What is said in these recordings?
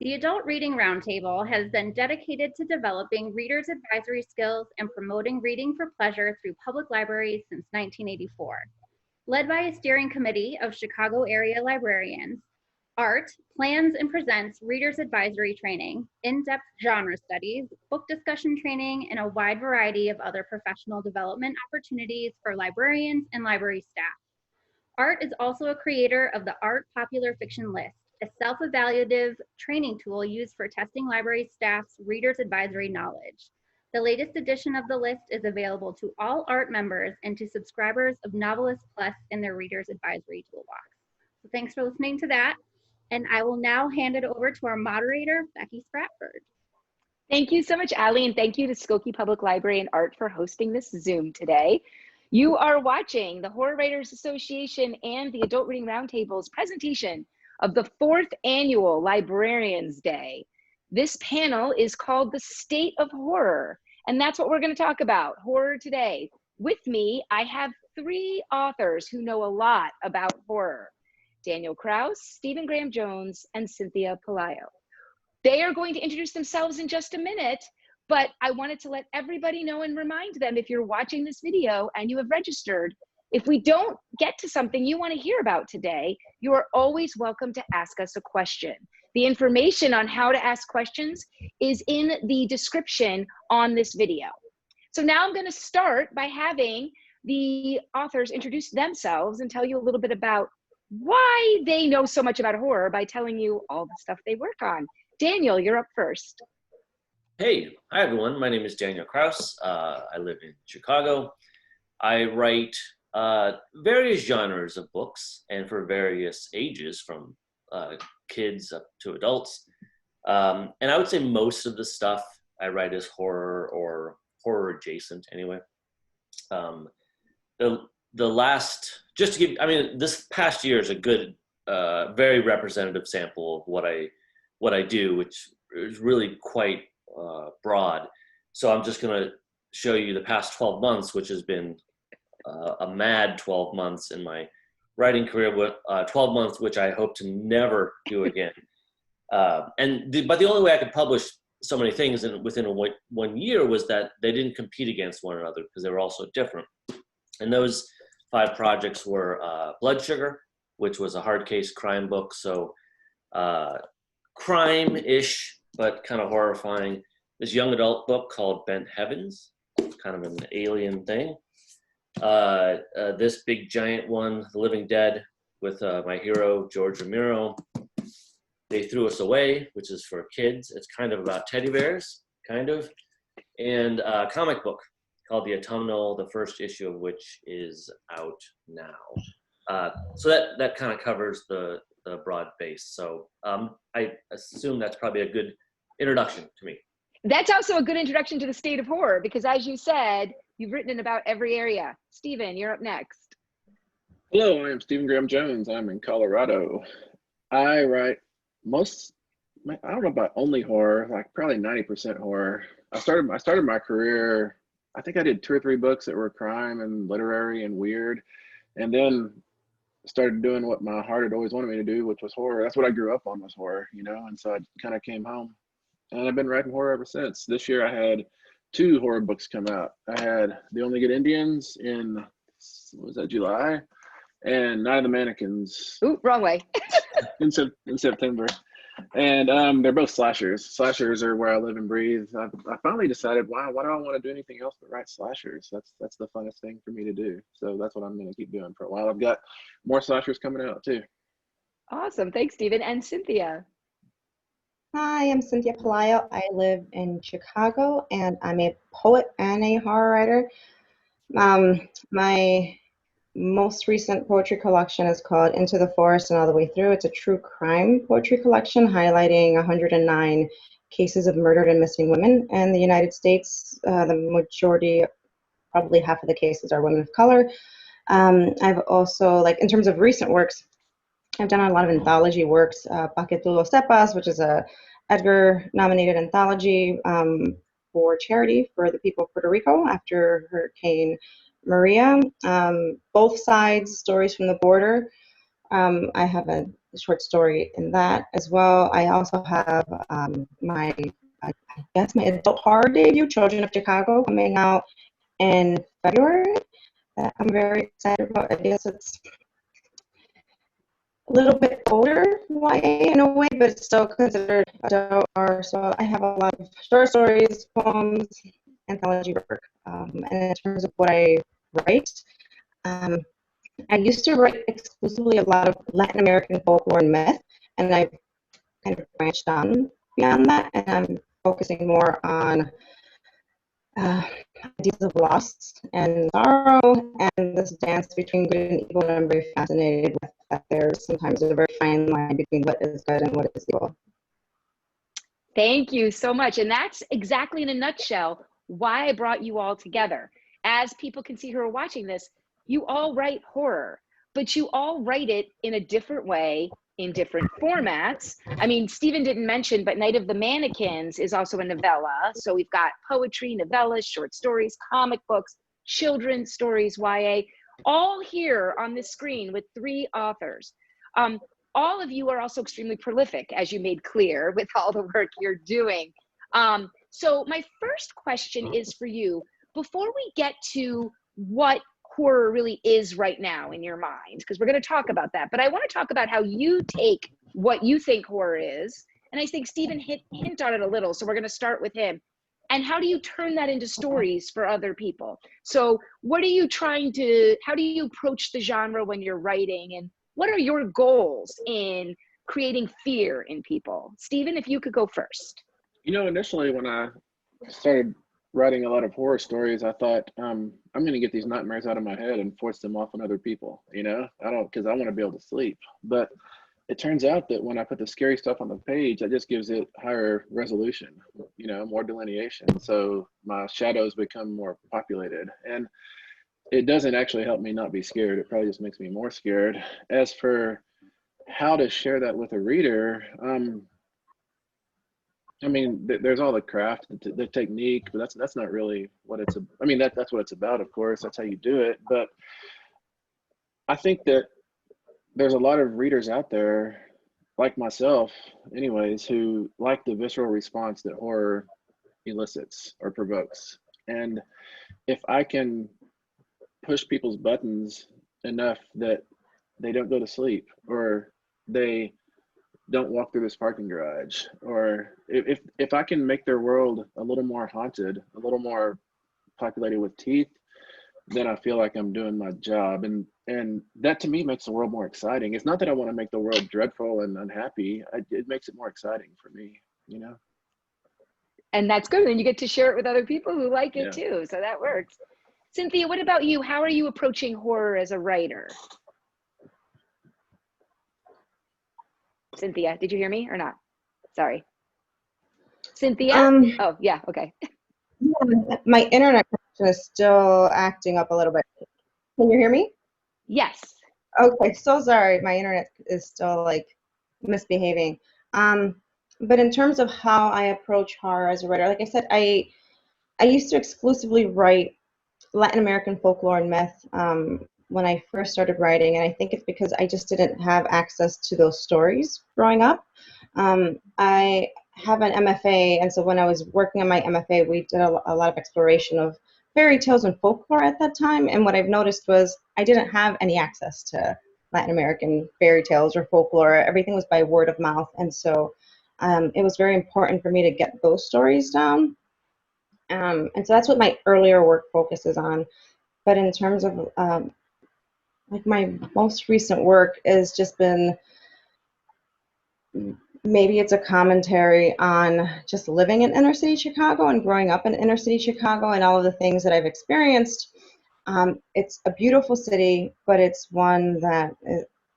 The Adult Reading Roundtable has been dedicated to developing readers' advisory skills and promoting reading for pleasure through public libraries since 1984. Led by a steering committee of Chicago area librarians, ART plans and presents readers' advisory training, in-depth genre studies, book discussion training, and a wide variety of other professional development opportunities for librarians and library staff. ART is also a creator of the ART Popular Fiction List, a self-evaluative training tool used for testing library staff's readers' advisory knowledge. The latest edition of the list is available to all ART members and to subscribers of Novelist Plus in their Reader's Advisory Toolbox. So thanks for listening to that. And I will now hand it over to our moderator, Becky Spratford. Thank you so much, Allie, and thank you to Skokie Public Library and ART for hosting this Zoom today. You are watching the Horror Writers Association and the Adult Reading Roundtable's presentation of the 4th Annual Librarians Day. This panel is called The State of Horror, and that's what we're going to talk about, horror today. With me, I have 3 authors who know a lot about horror: Daniel Kraus, Stephen Graham Jones, and Cynthia Pelayo. They are going to introduce themselves in just a minute, but I wanted to let everybody know and remind them, if you're watching this video and you have registered, if we don't get to something you want to hear about today, you are always welcome to ask us a question. The information on how to ask questions is in the description on this video. So now I'm going to start by having the authors introduce themselves and tell you a little bit about why they know so much about horror by telling you all the stuff they work on. Daniel, you're up first. Hey, hi everyone. My name is Daniel Kraus. I live in Chicago. I write various genres of books and for various ages, from kids up to adults. And I would say most of the stuff I write is horror or horror adjacent anyway. The last, just to give, I mean, this past year is a good, very representative sample of what I do, which is really quite broad. So I'm just going to show you the past 12 months, which has been a mad 12 months in my writing career, 12 months which I hope to never do again. But the only way I could publish so many things within one year was that they didn't compete against one another because they were all so different. And those 5 projects were Blood Sugar, which was a hard case crime book, so crime-ish, but kind of horrifying. This young adult book called Bent Heavens, kind of an alien thing. This big giant one, The Living Dead, with my hero, George Romero. They Threw Us Away, which is for kids. It's kind of about teddy bears, kind of. And a comic book called The Autumnal, the first issue of which is out now. So that kind of covers the broad base. So I assume that's probably a good introduction to me. That's also a good introduction to the state of horror, because as you said, you've written in about every area. Stephen, you're up next. Hello, I am Stephen Graham Jones. I'm in Colorado. I write I don't know about only horror, like probably 90% horror. I started my career, I think I did 2 or 3 books that were crime and literary and weird, and then started doing what my heart had always wanted me to do, which was horror. That's what I grew up on, was horror, you know, and so I kind of came home. And I've been writing horror ever since. This year I had 2 horror books come out. I had The Only Good Indians in, what was that, July? And Night of the Mannequins. Ooh, wrong way. in September. And they're both slashers. Slashers are where I live and breathe. I finally decided, wow, why do I want to do anything else but write slashers? That's the funnest thing for me to do. So that's what I'm going to keep doing for a while. I've got more slashers coming out too. Awesome. Thanks, Stephen. And Cynthia. Hi, I'm Cynthia Pelayo. I live in Chicago, and I'm a poet and a horror writer. My most recent poetry collection is called Into the Forest and All the Way Through. It's a true crime poetry collection highlighting 109 cases of murdered and missing women in the United States. The majority, probably half of the cases, are women of color. I've also, like in terms of recent works, I've done a lot of anthology works. Pa que tú lo sepas, which is a Edgar-nominated anthology for charity for the people of Puerto Rico after Hurricane Maria. Both Sides, Stories from the Border. I have a short story in that as well. I also have my, I guess, my adult horror debut, Children of Chicago, coming out in February. That I'm very excited about. I guess it's a little bit older YA in a way, but it's still considered adult horror. So I have a lot of short stories, poems, anthology work. And in terms of what I write, I used to write exclusively a lot of Latin American folklore and myth, and I've kind of branched on beyond that, and I'm focusing more on ideas of loss and sorrow and this dance between good and evil. And I'm very fascinated with that. There's sometimes a very fine line between what is good and what is evil. Thank you so much. And that's exactly in a nutshell why I brought you all together. As people can see who are watching this, you all write horror, but you all write it in a different way, in different formats. I mean, Stephen didn't mention, but Night of the Mannequins is also a novella. So we've got poetry, novellas, short stories, comic books, children's stories, YA, all here on the screen with 3 authors. All of you are also extremely prolific, as you made clear with all the work you're doing. So my first question is for you, before we get to what horror really is right now in your mind, because we're going to talk about that, but I want to talk about how you take what you think horror is, and I think Stephen hint on it a little, so we're going to start with him. And how do you turn that into stories for other people? So what are you trying to, how do you approach the genre when you're writing, and what are your goals in creating fear in people? Stephen, if you could go first. You know, initially when I started writing a lot of horror stories, I thought, I'm going to get these nightmares out of my head and force them off on other people, you know? Because I want to be able to sleep. But it turns out that when I put the scary stuff on the page, that just gives it higher resolution, you know, more delineation. So my shadows become more populated. And it doesn't actually help me not be scared. It probably just makes me more scared. As for how to share that with a reader, I mean, there's all the craft, the technique, but that's not really what it's. I mean, that's what it's about. Of course, that's how you do it. But I think that there's a lot of readers out there, like myself, anyways, who like the visceral response that horror elicits or provokes. And if I can push people's buttons enough that they don't go to sleep, or they don't walk through this parking garage, or if I can make their world a little more haunted, a little more populated with teeth, then I feel like I'm doing my job. And that to me makes the world more exciting. It's not that I want to make the world dreadful and unhappy. It makes it more exciting for me, you know? And that's good. And you get to share it with other people who like it too. So that works. Cynthia, what about you? How are you approaching horror as a writer? Cynthia, did you hear me or not? Sorry. Cynthia? Oh, yeah, okay. Yeah, my internet connection is still acting up a little bit. Can you hear me? Yes. Okay, so sorry. My internet is still like misbehaving. But in terms of how I approach horror as a writer, like I said, I used to exclusively write Latin American folklore and myth when I first started writing, and I think it's because I just didn't have access to those stories growing up. I have an MFA, and so when I was working on my MFA, we did a lot of exploration of fairy tales and folklore at that time, and what I've noticed was I didn't have any access to Latin American fairy tales or folklore. Everything was by word of mouth, and so it was very important for me to get those stories down. And so that's what my earlier work focuses on. But in terms of like my most recent work has just been, maybe it's a commentary on just living in inner city Chicago and growing up in inner city Chicago and all of the things that I've experienced. It's a beautiful city, but it's one that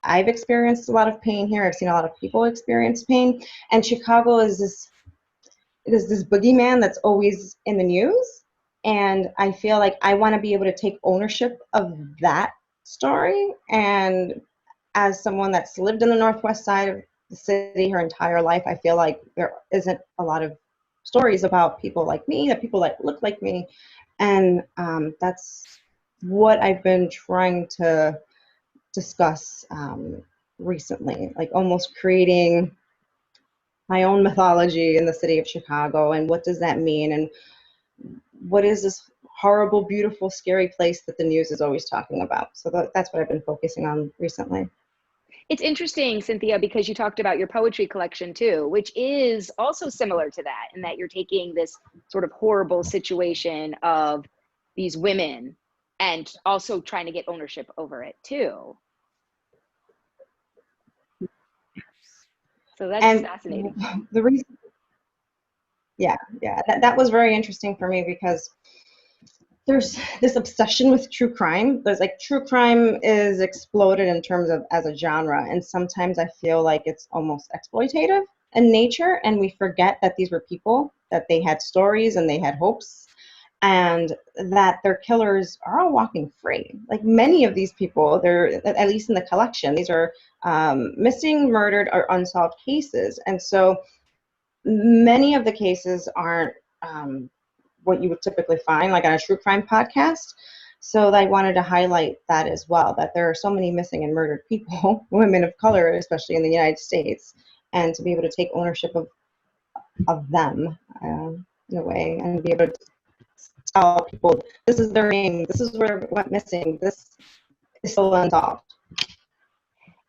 I've experienced a lot of pain here. I've seen a lot of people experience pain, and Chicago is this boogeyman that's always in the news, and I feel like I want to be able to take ownership of that story. And as someone that's lived in the northwest side of the city her entire life, I feel like there isn't a lot of stories about people like me, that people that look like me, and that's what I've been trying to discuss recently, like almost creating my own mythology in the city of Chicago. And what does that mean? And what is this horrible, beautiful, scary place that the news is always talking about? So that's what I've been focusing on recently. It's interesting, Cynthia, because you talked about your poetry collection too, which is also similar to that, in that you're taking this sort of horrible situation of these women and also trying to get ownership over it too. So that's fascinating. The reason, that was very interesting for me, because there's this obsession with true crime. There's like, true crime is exploded in terms of as a genre, and sometimes I feel like it's almost exploitative in nature, and we forget that these were people, that they had stories and they had hopes, and that their killers are all walking free. Like, many of these people, they're, at least in the collection, these are missing, murdered, or unsolved cases. And so many of the cases aren't what you would typically find like on a true crime podcast. So I wanted to highlight that as well, that there are so many missing and murdered people, women of color, especially in the United States, and to be able to take ownership of them in a way, and be able to tell people, this is their name, this is where it went missing, this is still unsolved.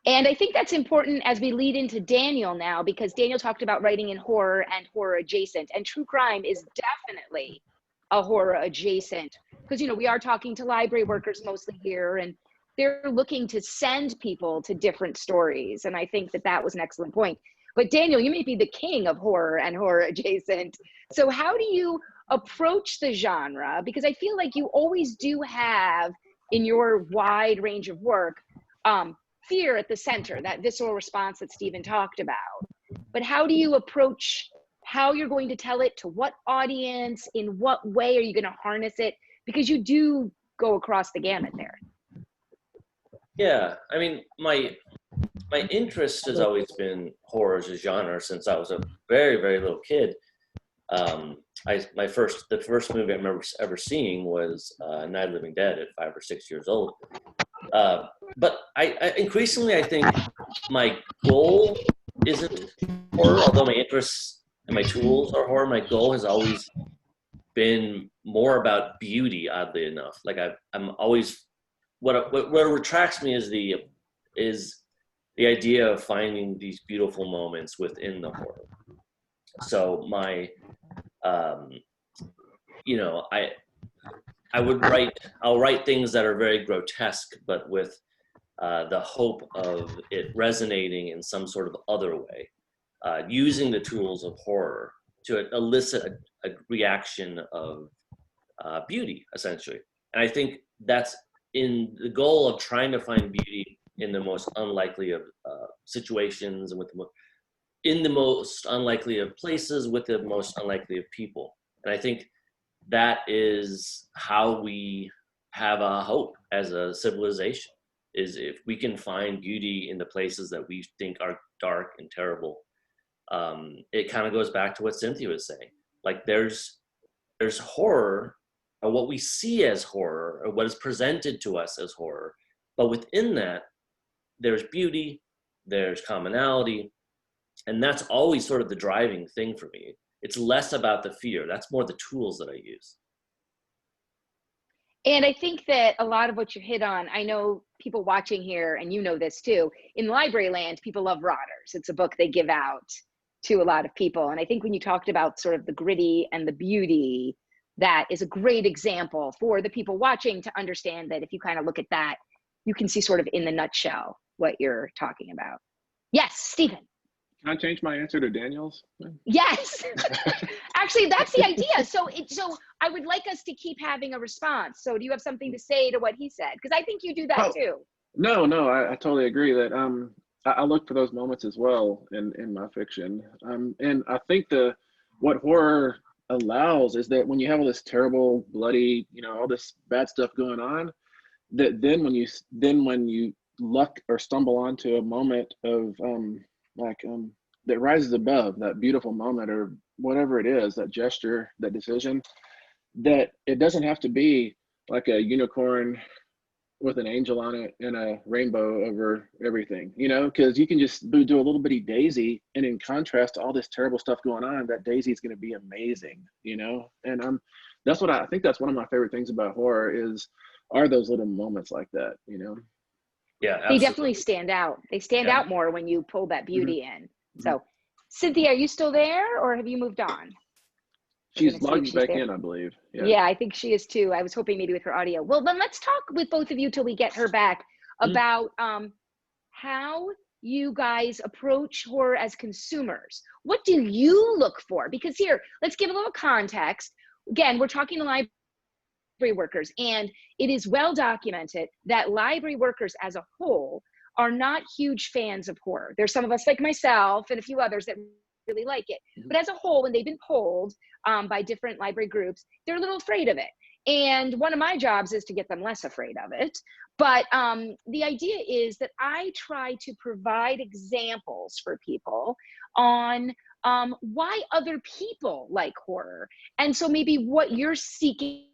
And I think that's important as we lead into Daniel now, because Daniel talked about writing in horror and horror adjacent, and true crime is definitely a horror adjacent, because, you know, we are talking to library workers mostly here, and they're looking to send people to different stories. And I think that that was an excellent point. But Daniel, you may be the king of horror and horror adjacent. So how do you approach the genre? Because I feel like you always do have, in your wide range of work, fear at the center, that visceral response that Stephen talked about. But how do you approach how you're going to tell it, to what audience, in what way are you going to harness it? Because you do go across the gamut there. Yeah, I mean, my interest has always been horror as a genre since I was a very, very little kid. The first movie I remember ever seeing was Night of the Living Dead at 5 or 6 years old. But I increasingly, I think my goal isn't horror, although my interests and my tools are horror. My goal has always been more about beauty, oddly enough. Like I'm always, what attracts me is the idea of finding these beautiful moments within the horror. So I'll write things that are very grotesque, but with the hope of it resonating in some sort of other way, using the tools of horror to elicit a reaction of beauty, essentially. And I think that's in the goal of trying to find beauty in the most unlikely of situations, and in the most unlikely of places, with the most unlikely of people. And I think that is how we have a hope as a civilization, is if we can find beauty in the places that we think are dark and terrible. It kind of goes back to what Cynthia was saying. Like, there's horror, or what we see as horror, or what is presented to us as horror, but within that there's beauty, there's commonality, and that's always sort of the driving thing for me. It's less about the fear. That's more the tools that I use. And I think that a lot of what you hit on, I know people watching here, and you know this too, in library land, people love Rotters. It's a book they give out to a lot of people. And I think when you talked about sort of the gritty and the beauty, that is a great example for the people watching to understand that if you kind of look at that, you can see sort of in the nutshell what you're talking about. Yes, Stephen. Can I change my answer to Daniel's? Yes. Actually, that's the idea. So I would like us to keep having a response. So do you have something to say to what he said? Because I think you do that too. No, I totally agree that I look for those moments as well in my fiction. And I think what horror allows is that when you have all this terrible, bloody, all this bad stuff going on, that then when you luck or stumble onto a moment of that rises above that beautiful moment, or whatever it is, that gesture, that decision, that it doesn't have to be like a unicorn with an angel on it and a rainbow over everything, you know, because you can just do a little bitty daisy, and in contrast to all this terrible stuff going on, that daisy is going to be amazing, you know. And that's what I think, that's one of my favorite things about horror are those little moments like that, you know. Yeah, They absolutely. definitely stand out. They stand Yeah. out more when you pull that beauty in. So, Cynthia, are you still there, or have you moved on? She's logged back in, I believe. Yeah, I think she is too. I was hoping maybe with her audio. Well, then let's talk with both of you till we get her back about how you guys approach horror as consumers. What do you look for? Because here, let's give a little context. Again, we're talking to library workers, and it is well documented that library workers as a whole are not huge fans of horror. There's some of us like myself and a few others that really like it. But as a whole, when they've been polled by different library groups, they're a little afraid of it. And one of my jobs is to get them less afraid of it. But the idea is that I try to provide examples for people on why other people like horror. And so maybe what you're seeking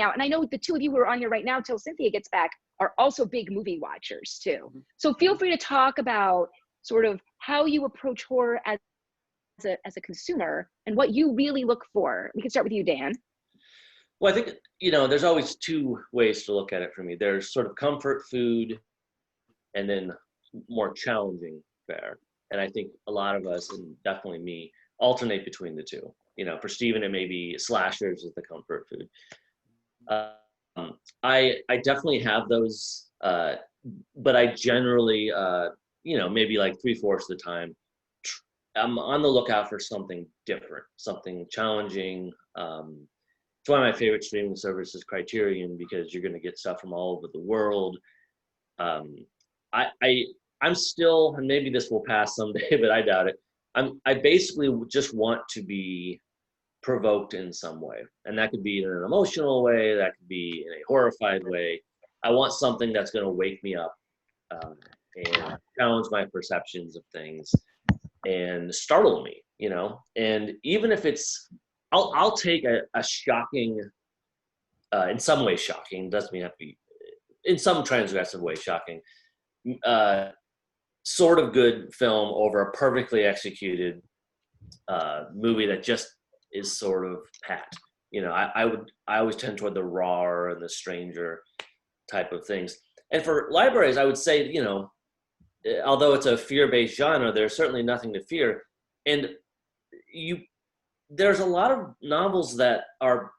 out. And I know the two of you who are on here right now till Cynthia gets back are also big movie watchers too. So feel free to talk about sort of how you approach horror as a consumer and what you really look for. We can start with you, Dan. Well, I think, you know, there's always two ways to look at it for me. There's sort of comfort food and then more challenging fare. And I think a lot of us, and definitely me, alternate between the two. You know, for Stephen, it may be slashers as the comfort food. I definitely have those, but I generally, you know, maybe like 3/4 of the time, I'm on the lookout for something different, something challenging. It's one of my favorite streaming services, Criterion, because you're going to get stuff from all over the world. I'm still, and maybe this will pass someday, but I doubt it. I basically just want to be provoked in some way, and that could be in an emotional way, that could be in a horrified way. I want something that's going to wake me up and challenge my perceptions of things and startle me, you know. And even if it's, I'll take a shocking, in some way shocking, doesn't mean have to be, in some transgressive way shocking, sort of good film over a perfectly executed movie that just is sort of pat. You know, I always tend toward the raw and the stranger type of things. And for libraries, I would say, you know, although it's a fear-based genre, there's certainly nothing to fear. And there's a lot of novels that are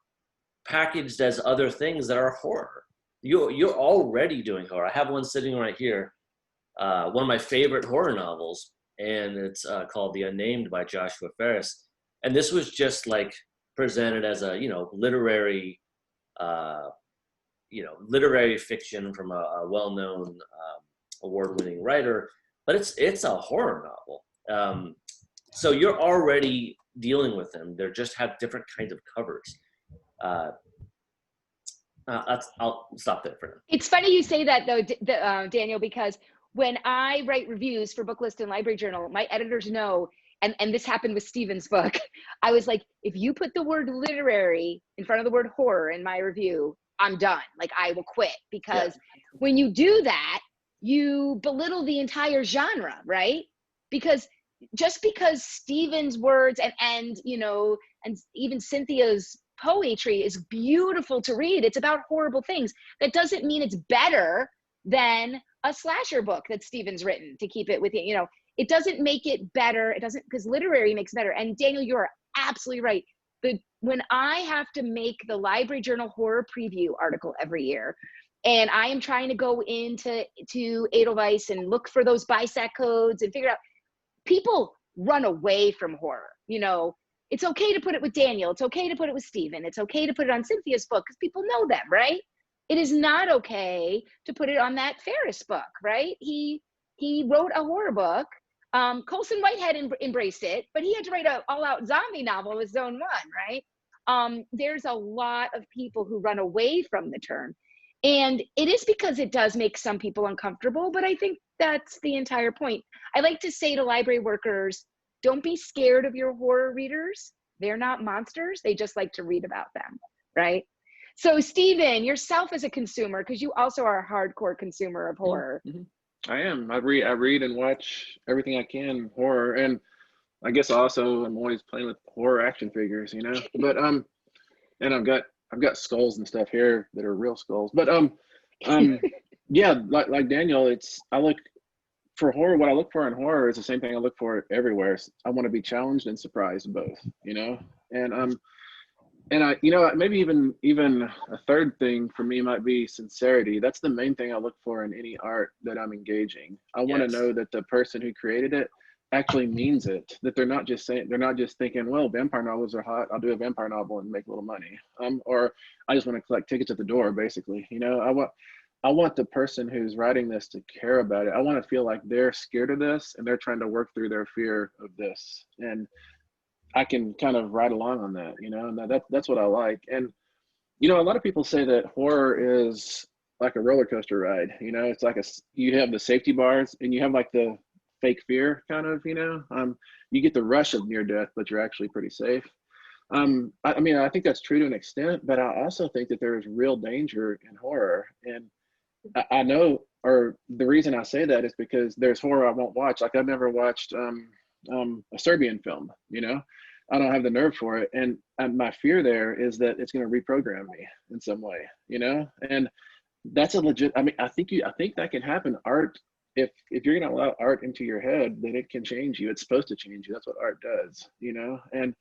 packaged as other things that are horror. You're already doing horror. I have one sitting right here, one of my favorite horror novels, and it's called The Unnamed by Joshua Ferris. And this was just like presented as a, you know, literary fiction from a well-known award-winning writer, but it's a horror novel. So you're already dealing with them. They just have different kinds of covers. I'll stop there for now. It's funny you say that though, Daniel, because when I write reviews for Booklist and Library Journal, my editors know, and this happened with Stephen's book, I was like, if you put the word literary in front of the word horror in my review, I'm done. Like, I will quit, because when you do that, you belittle the entire genre, right? Because just because Stephen's words and you know, and even Cynthia's poetry is beautiful to read, it's about horrible things, that doesn't mean it's better than a slasher book that Stephen's written, to keep it with you. You know, it doesn't make it better. It doesn't, because literary makes better. And Daniel, you're absolutely right. When I have to make the Library Journal horror preview article every year, and I am trying to go into Edelweiss and look for those BISAC codes and figure out, people run away from horror. You know, it's okay to put it with Daniel. It's okay to put it with Stephen. It's okay to put it on Cynthia's book because people know them, right? It is not okay to put it on that Ferris book, right? He wrote a horror book. Colson Whitehead embraced it, but he had to write an all-out zombie novel of his own one, right? There's a lot of people who run away from the term. And it is because it does make some people uncomfortable, but I think that's the entire point. I like to say to library workers, don't be scared of your horror readers. They're not monsters. They just like to read about them, right? So Stephen, yourself as a consumer, because you also are a hardcore consumer of horror. Mm-hmm. I am. I read and watch everything I can horror, and I guess also I'm always playing with horror action figures, you know. But and I've got skulls and stuff here that are real skulls. But yeah, like Daniel, I look for horror. What I look for in horror is the same thing I look for everywhere. I want to be challenged and surprised both, you know. And I, you know, maybe even a third thing for me might be sincerity. That's the main thing I look for in any art that I'm engaging. I want to know that the person who created it actually means it. That they're not just thinking, well, vampire novels are hot, I'll do a vampire novel and make a little money. Or I just want to collect tickets at the door, basically. You know, I want the person who's writing this to care about it. I want to feel like they're scared of this and they're trying to work through their fear of this. And I can kind of ride along on that, you know, and that's what I like. And, you know, a lot of people say that horror is like a roller coaster ride, you know, it's like you have the safety bars and you have like the fake fear kind of, you know, you get the rush of near death, but you're actually pretty safe. I mean, I think that's true to an extent, but I also think that there is real danger in horror. And I know, or the reason I say that is because there's horror I won't watch. Like I've never watched a Serbian film, you know, I don't have the nerve for it. And my fear there is that it's going to reprogram me in some way, you know, and that's a legit, I mean, I think that can happen. Art, if you're going to allow art into your head, then it can change you. It's supposed to change you. That's what art does, you know? And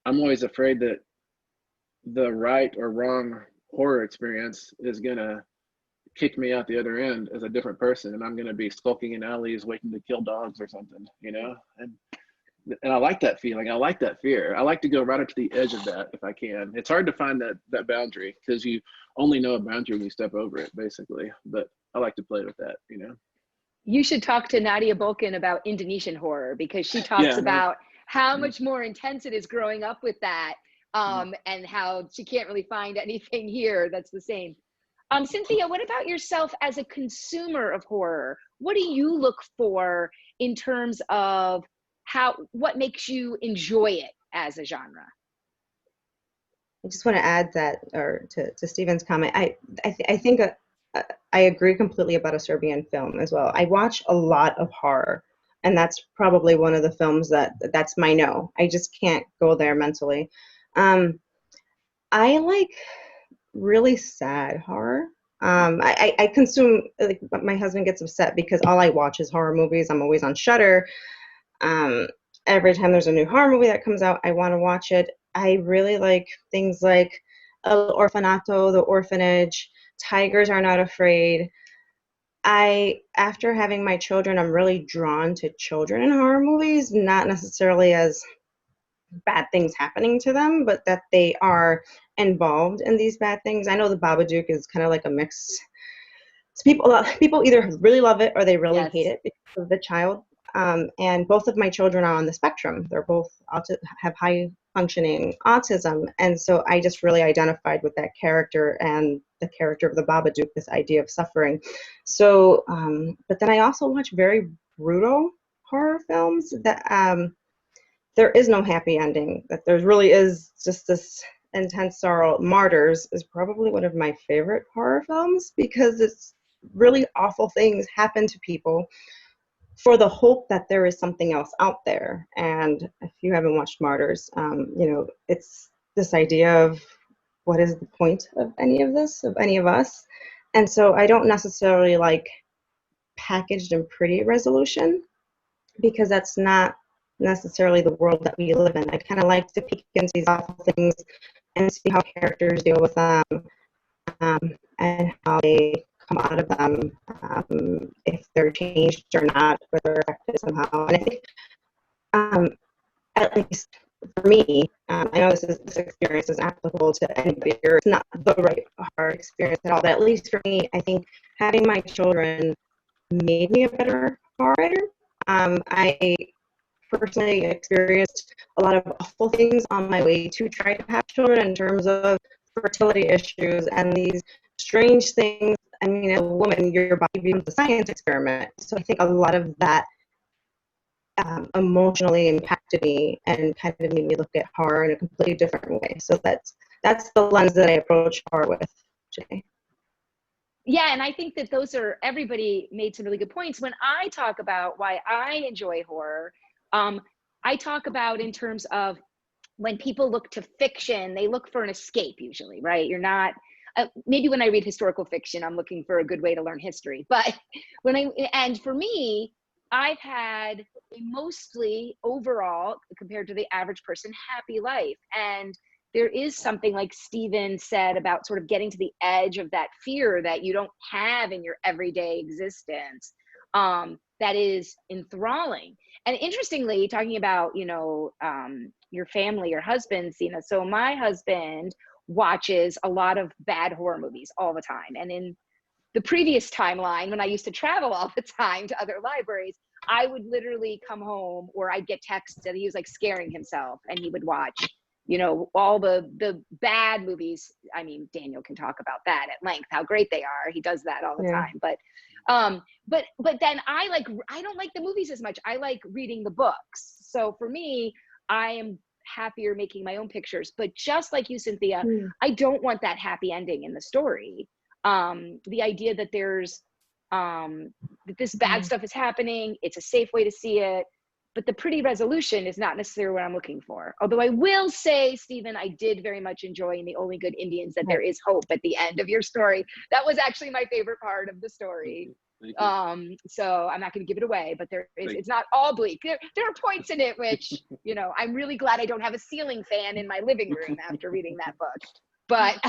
I'm always afraid that the right or wrong horror experience is going to kick me out the other end as a different person, and I'm going to be skulking in alleys waiting to kill dogs or something, you know. And I like that feeling. I like that fear. I like to go right up to the edge of that if I can. It's hard to find that boundary because you only know a boundary when you step over it, basically. But I like to play with that, you know. You should talk to Nadia Bolkin about Indonesian horror, because she talks about how much more intense it is growing up with that, and how she can't really find anything here that's the same. Cynthia, what about yourself as a consumer of horror? What do you look for in terms of what makes you enjoy it as a genre? I just want to add that, or to Stephen's comment, I think I agree completely about a Serbian film as well. I watch a lot of horror, and that's probably one of the films that's my no. I just can't go there mentally. I like really sad horror. I consume, like, my husband gets upset because all I watch is horror movies. I'm always on Shudder. Every time there's a new horror movie that comes out, I want to watch it. I really like things like El Orfanato, The Orphanage, Tigers Are Not Afraid. After having my children, I'm really drawn to children in horror movies, not necessarily as bad things happening to them, but that they are involved in these bad things. I know The Babadook is kind of like a mix. People either really love it or they really hate it because of the child. And both of my children are on the spectrum. They're both have high functioning autism, and so I just really identified with that character and the character of the Babadook, this idea of suffering. So, but then I also watch very brutal horror films that there is no happy ending, that there really is just this intense sorrow. Martyrs is probably one of my favorite horror films because it's really awful things happen to people for the hope that there is something else out there. And if you haven't watched Martyrs, you know, it's this idea of what is the point of any of this, of any of us. And so I don't necessarily like packaged and pretty resolution, because that's not necessarily the world that we live in. I kind of like to peek into these awful things and see how characters deal with them, and how they come out of them, if they're changed or not, or they're affected somehow. And I think, at least for me, I know this experience is applicable to anybody, or it's not the right hard experience at all, but at least for me, I think having my children made me a better horror writer. I personally experienced a lot of awful things on my way to try to have children, in terms of fertility issues and these strange things. I mean, as a woman, your body becomes a science experiment. So I think a lot of that emotionally impacted me and kind of made me look at horror in a completely different way. So that's that's the lens that I approach horror with today. Yeah, and I think that everybody made some really good points. When I talk about why I enjoy horror, I talk about in terms of when people look to fiction, they look for an escape usually, right? You're not, maybe when I read historical fiction, I'm looking for a good way to learn history. But and for me, I've had a mostly overall, compared to the average person, happy life. And there is something, like Stephen said, about sort of getting to the edge of that fear that you don't have in your everyday existence, that is enthralling. And interestingly, talking about, your family, your husband, Sina. So my husband watches a lot of bad horror movies all the time. And in the previous timeline, when I used to travel all the time to other libraries, I would literally come home, or I'd get texts that he was like scaring himself, and he would watch, all the bad movies. I mean, Daniel can talk about that at length, how great they are. He does that all the time. But then I don't like the movies as much. I like reading the books. So for me, I am happier making my own pictures. But just like you, Cynthia, I don't want that happy ending in the story. The idea that there's that this bad stuff is happening, it's a safe way to see it, but the pretty resolution is not necessarily what I'm looking for. Although I will say, Stephen, I did very much enjoy in The Only Good Indians that there is hope at the end of your story. That was actually my favorite part of the story. So I'm not going to give it away, but it's not all bleak. There are points in it which, I'm really glad I don't have a ceiling fan in my living room after reading that book. But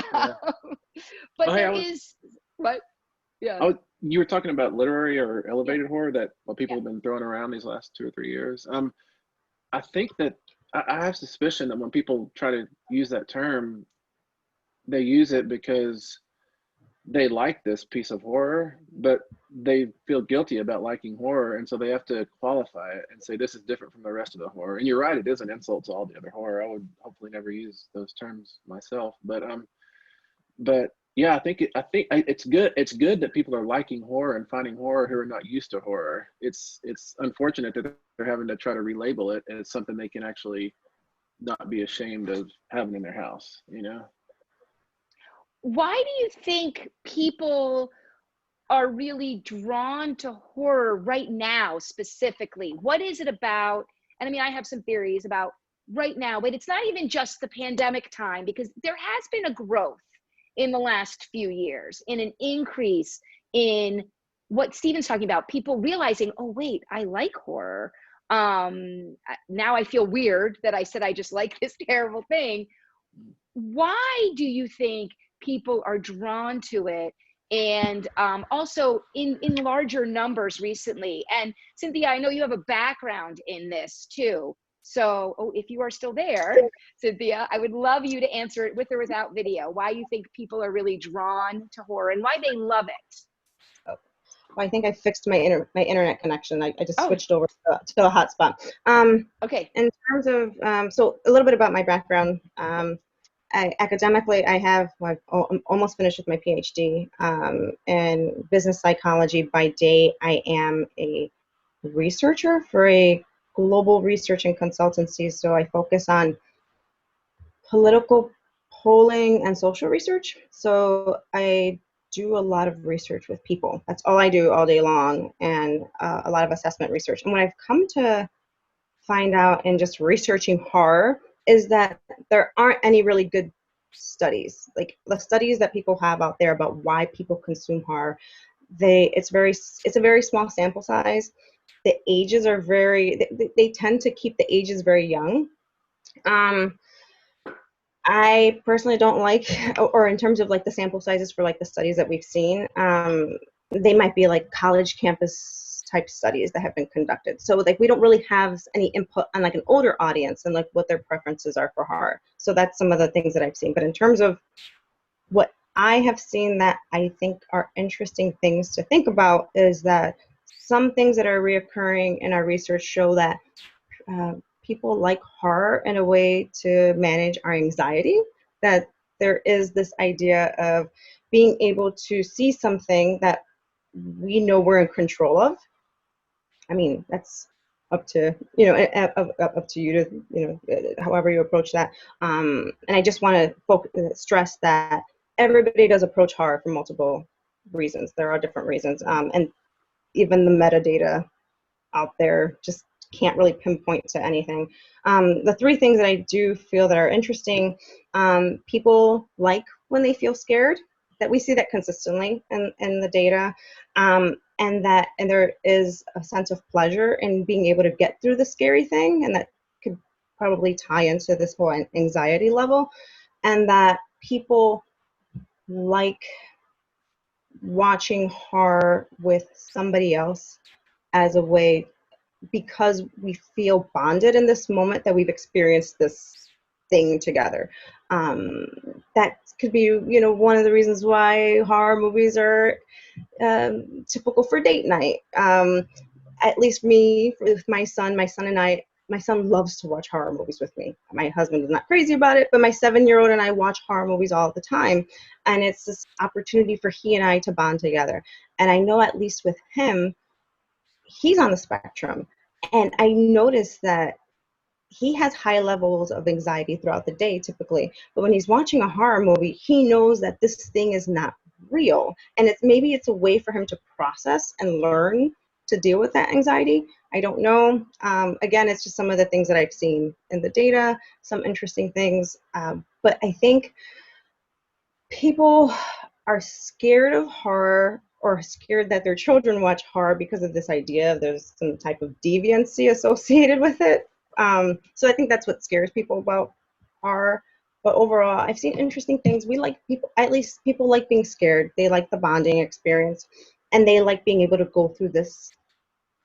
you were talking about literary or elevated horror, that what people have been throwing around these last 2 or 3 years. I think that I have suspicion that when people try to use that term, they use it because they like this piece of horror, but they feel guilty about liking horror, and so they have to qualify it and say this is different from the rest of the horror. And you're right, it is an insult to all the other horror. I would hopefully never use those terms myself, but yeah, I think it's good. It's good that people are liking horror and finding horror who are not used to horror. It's unfortunate that they're having to try to relabel it as something they can actually not be ashamed of having in their house, Why do you think people are really drawn to horror right now specifically? What is it about? And I mean, I have some theories about right now, but it's not even just the pandemic time, because there has been a growth in the last few years, in an increase in what Stephen's talking about, people realizing, oh wait, I like horror. Now I feel weird that I said I just like this terrible thing. Why do you think people are drawn to it? And also in larger numbers recently. And Cynthia, I know you have a background in this too. So, if you are still there, Cynthia, I would love you to answer it with or without video, why you think people are really drawn to horror and why they love it. Well, I think I fixed my internet connection. I just switched over to a hotspot. Okay. In terms of, so a little bit about my background. Academically, I'm almost finished with my PhD in business psychology. By day, I am a researcher for a global research and consultancy. So I focus on political polling and social research. So I do a lot of research with people. That's all I do all day long, and a lot of assessment research. And what I've come to find out in just researching horror is that there aren't any really good studies. Like the studies that people have out there about why people consume horror, it's a very small sample size. The ages are they tend to keep the ages very young. I personally don't like, or in terms of like the sample sizes for like the studies that we've seen, they might be like college campus type studies that have been conducted. So like we don't really have any input on like an older audience and like what their preferences are for horror. So that's some of the things that I've seen. But in terms of what I have seen that I think are interesting things to think about is that some things that are reoccurring in our research show that people like horror in a way to manage our anxiety, that there is this idea of being able to see something that we know we're in control of. I mean, that's up to up to you to however you approach that. And I just want to stress that everybody does approach horror for multiple reasons. There are different reasons, and even the metadata out there just can't really pinpoint to anything. The three things that I do feel that are interesting: people like when they feel scared. That we see that consistently in the data, and there is a sense of pleasure in being able to get through the scary thing, and that could probably tie into this whole anxiety level, and that people like watching horror with somebody else as a way, because we feel bonded in this moment that we've experienced this thing together. That could be, one of the reasons why horror movies are typical for date night. At least me, with my son and I, my son loves to watch horror movies with me. My husband is not crazy about it, but my 7-year-old and I watch horror movies all the time. And it's this opportunity for he and I to bond together. And I know at least with him, he's on the spectrum. And I noticed that he has high levels of anxiety throughout the day typically, but when he's watching a horror movie, he knows that this thing is not real. And maybe it's a way for him to process and learn to deal with that anxiety. I don't know. Again, it's just some of the things that I've seen in the data, some interesting things. But I think people are scared of horror or scared that their children watch horror because of this idea of there's some type of deviancy associated with it. So I think that's what scares people about horror. But overall, I've seen interesting things. We like people, at least people like being scared. They like the bonding experience, and they like being able to go through this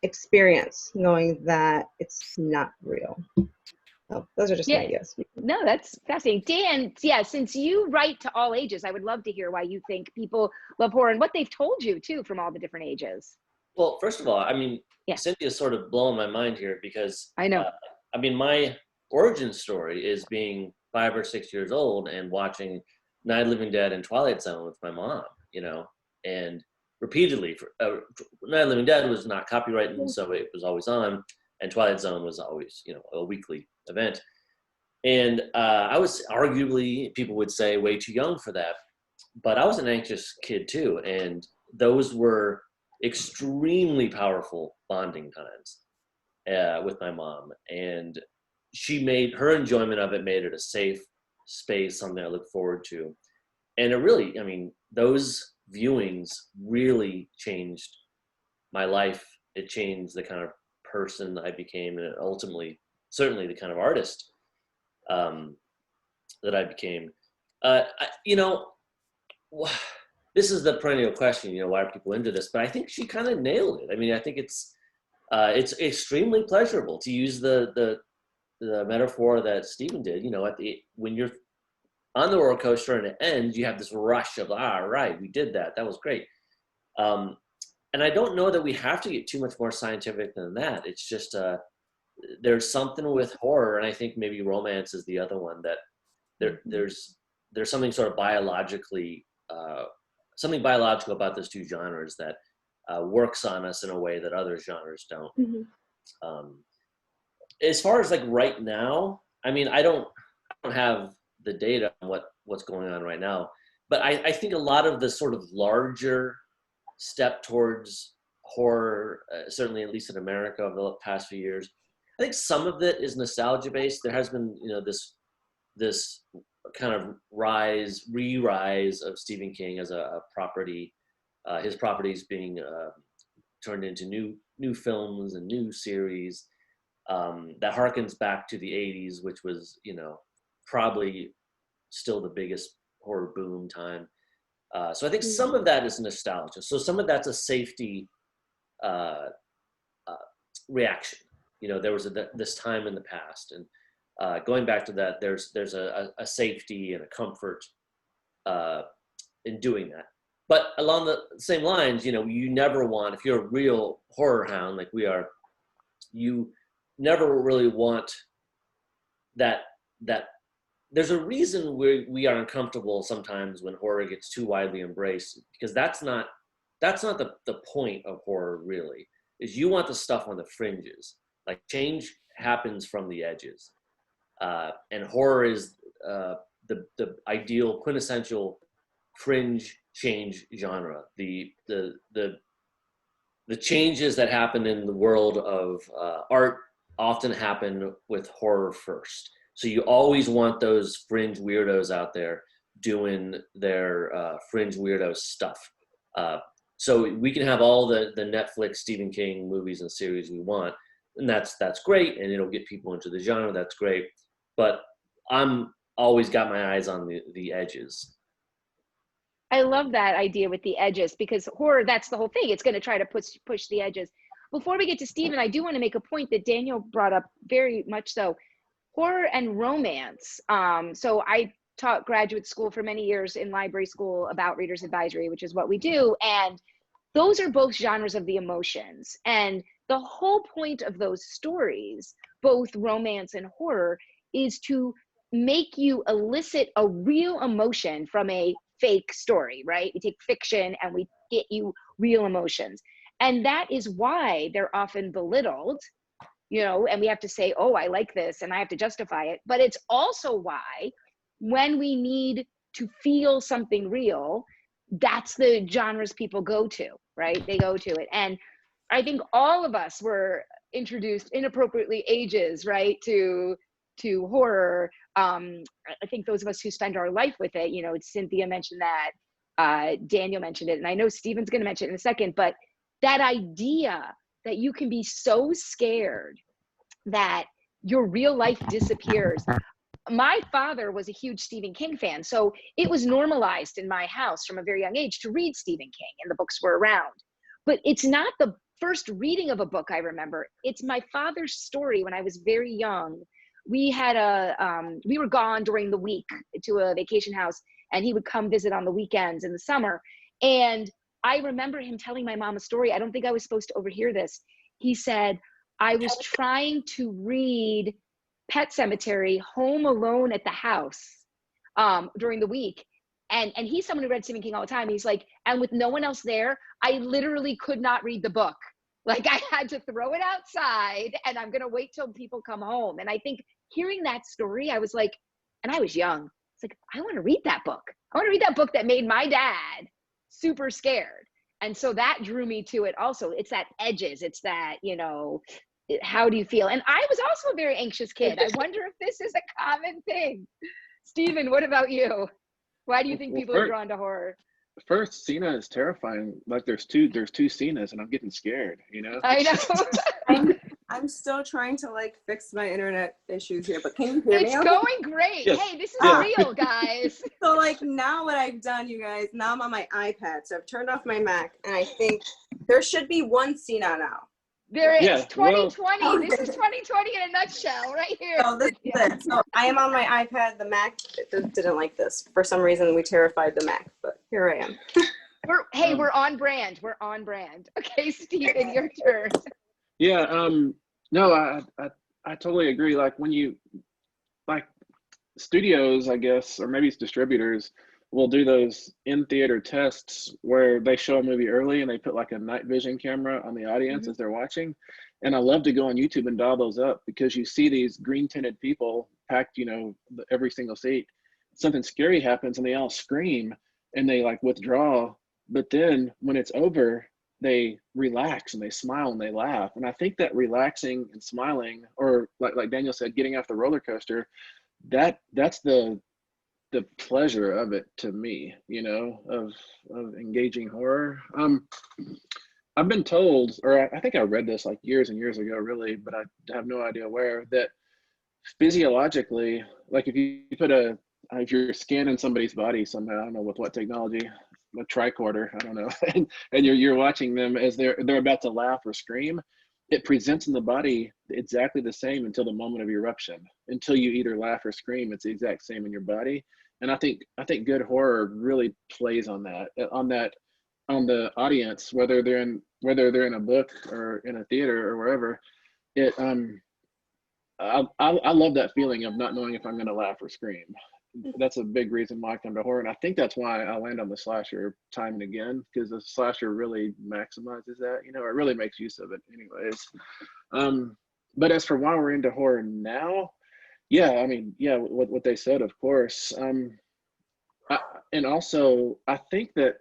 experience knowing that it's not real. So those are just my ideas. No, that's fascinating. Dan, yeah, since you write to all ages, I would love to hear why you think people love horror and what they've told you too from all the different ages. Well, first of all, I mean, Cynthia's sort of blowing my mind here because I know. I mean, my origin story is being 5 or 6 years old and watching Night of the Living Dead and Twilight Zone with my mom, and repeatedly. Night of the Living Dead was not copyrighted, so it was always on, and Twilight Zone was always, a weekly event. And I was arguably, people would say, way too young for that, but I was an anxious kid too, and those were extremely powerful bonding times with my mom, and her enjoyment of it made it a safe space, something I look forward to. And it really, I mean, those viewings really changed my life. It changed the kind of person I became, and ultimately, certainly the kind of artist that I became. This is the perennial question, why are people into this? But I think she kind of nailed it. I mean, I think it's extremely pleasurable, to use the metaphor that Stephen did. When you're on the roller coaster and it ends, you have this rush of, right, we did that. That was great. And I don't know that we have to get too much more scientific than that. It's just there's something with horror, and I think maybe romance is the other one, that there's something sort of biologically something biological about those two genres that works on us in a way that other genres don't. Mm-hmm. As far as like right now, I mean, I don't have the data on what's going on right now, but I think a lot of the sort of larger step towards horror, certainly at least in America over the past few years, I think some of it is nostalgia based. There has been, this kind of re-rise of Stephen King as a property, his properties being turned into new films and new series that harkens back to the 80s, which was, probably still the biggest horror boom time. So I think some of that is nostalgia. So some of that's a safety reaction. There was this time in the past, and going back to that, there's a safety and a comfort in doing that. But along the same lines, you never want, if you're a real horror hound like we are, you never really want that there's a reason we are uncomfortable sometimes when horror gets too widely embraced, because that's not the point of horror really, is you want the stuff on the fringes. Like change happens from the edges, and horror is the ideal quintessential fringe change genre. The changes that happen in the world of art often happen with horror first. So you always want those fringe weirdos out there doing their fringe weirdo stuff. So we can have all the Netflix Stephen King movies and series we want, and that's great, and it'll get people into the genre. That's great, but I'm always got my eyes on the edges. I love that idea with the edges, because horror, that's the whole thing. It's going to try to push the edges. Before we get to Stephen, I do want to make a point that Daniel brought up very much so. Horror and romance. So I taught graduate school for many years in library school about readers advisory, which is what we do. And those are both genres of the emotions. And the whole point of those stories, both romance and horror, is to make you elicit a real emotion from a fake story, right? We take fiction and we get you real emotions. And that is why they're often belittled, you know, and we have to say, oh, I like this, and I have to justify it. But it's also why when we need to feel something real, that's the genres people go to, right? They go to it. And I think all of us were introduced inappropriately ages, right, to horror. I think those of us who spend our life with it, you know, Cynthia mentioned that, Daniel mentioned it, and I know Stephen's going to mention it in a second, but that idea that you can be so scared that your real life disappears. My father was a huge Stephen King fan, so it was normalized in my house from a very young age to read Stephen King, and the books were around. But it's not the first reading of a book I remember. It's my father's story when I was very young. We had we were gone during the week to a vacation house, and he would come visit on the weekends in the summer. And I remember him telling my mom a story. I don't think I was supposed to overhear this. He said, I was trying to read Pet Cemetery home alone at the house during the week. And he's someone who read Stephen King all the time. He's like, and with no one else there, I literally could not read the book. Like I had to throw it outside, and I'm going to wait till people come home. And I think hearing that story, I was like, and I was young. It's like, I want to read that book. I want to read that book that made my dad super scared. And so that drew me to it also. It's that edges. It's that, you know, how do you feel? And I was also a very anxious kid. I wonder if this is a common thing. Stephen, what about you? Why do you think people are drawn to horror? First, Cena is terrifying. Like there's two Cenas, and I'm getting scared, you know? I know. I'm still trying to like fix my internet issues here, but can you hear me? It's going great. Yes. Hey, this is real, guys. So like now what I've done, you guys, now I'm on my iPad. So I've turned off my Mac, and I think there should be one Cena now. There is. Yeah, 2020. well, this is 2020 in a nutshell right here. So this is it. So I am on my iPad. The Mac didn't like this. For some reason, we terrified the Mac, but here I am. We're on brand. We're on brand. Okay, Stephen, your turn. Yeah, no, I totally agree. Like when you, like studios, I guess, or maybe it's distributors, will do those in-theater tests where they show a movie early and they put like a night vision camera on the audience as they're watching. And I love to go on YouTube and dial those up, because you see these green tinted people packed, you know, every single seat. Something scary happens and they all scream and they like withdraw. But then when it's over, they relax and they smile and they laugh. And I think that relaxing and smiling, or like Daniel said, getting off the roller coaster, that's the pleasure of it to me, you know, of engaging horror. I've been told, or I think I read this like years and years ago, really, but I have no idea where, that physiologically, like if you're scanning somebody's body somehow, I don't know with what technology, a tricorder, I don't know, and you're watching them as they're about to laugh or scream, it presents in the body exactly the same until the moment of eruption. Until you either laugh or scream, it's the exact same in your body. And I think good horror really plays on on the audience, whether they're in a book or in a theater or wherever. I love that feeling of not knowing if I'm going to laugh or scream. That's a big reason why I come to horror, and I think that's why I land on the slasher time and again, because the slasher really maximizes that. You know, it really makes use of it, anyways. But as for why we're into horror now, yeah, I mean, yeah, what they said, of course. And also, I think that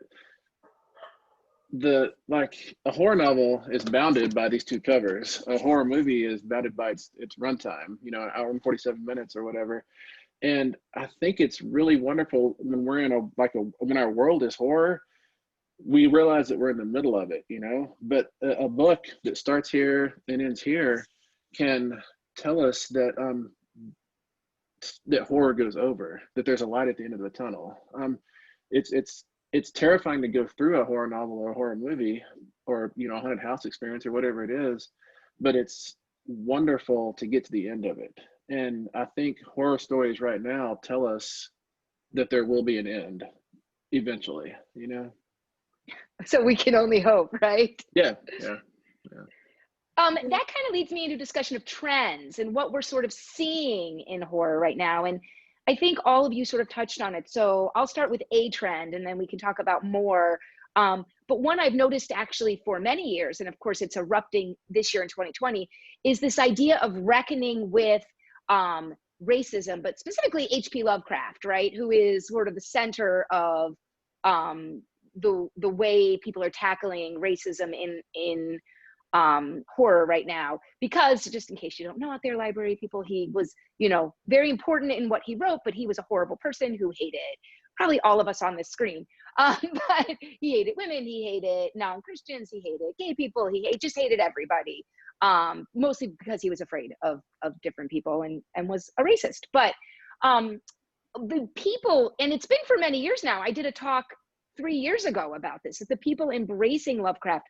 a horror novel is bounded by these two covers. A horror movie is bounded by its runtime, an hour and 47 minutes or whatever. And I think it's really wonderful when we're in when our world is horror, we realize that we're in the middle of it, But a book that starts here and ends here can tell us that that horror goes over, that there's a light at the end of the tunnel. It's terrifying to go through a horror novel or a horror movie or a haunted house experience or whatever it is, but it's wonderful to get to the end of it. And I think horror stories right now tell us that there will be an end eventually, So we can only hope, right? Yeah. That kind of leads me into discussion of trends and what we're sort of seeing in horror right now. And I think all of you sort of touched on it. So I'll start with a trend and then we can talk about more. But one I've noticed actually for many years, and of course it's erupting this year in 2020, is this idea of reckoning with racism, but specifically H.P. Lovecraft, right? Who is sort of the center of the way people are tackling racism in horror right now. Because just in case you don't know out there, library people, he was, very important in what he wrote, but he was a horrible person who hated probably all of us on this screen. But he hated women, he hated non-Christians, he hated gay people, he just hated everybody. Mostly because he was afraid of different people and was a racist. But the people, and it's been for many years now, I did a talk 3 years ago about this, is the people embracing Lovecraft.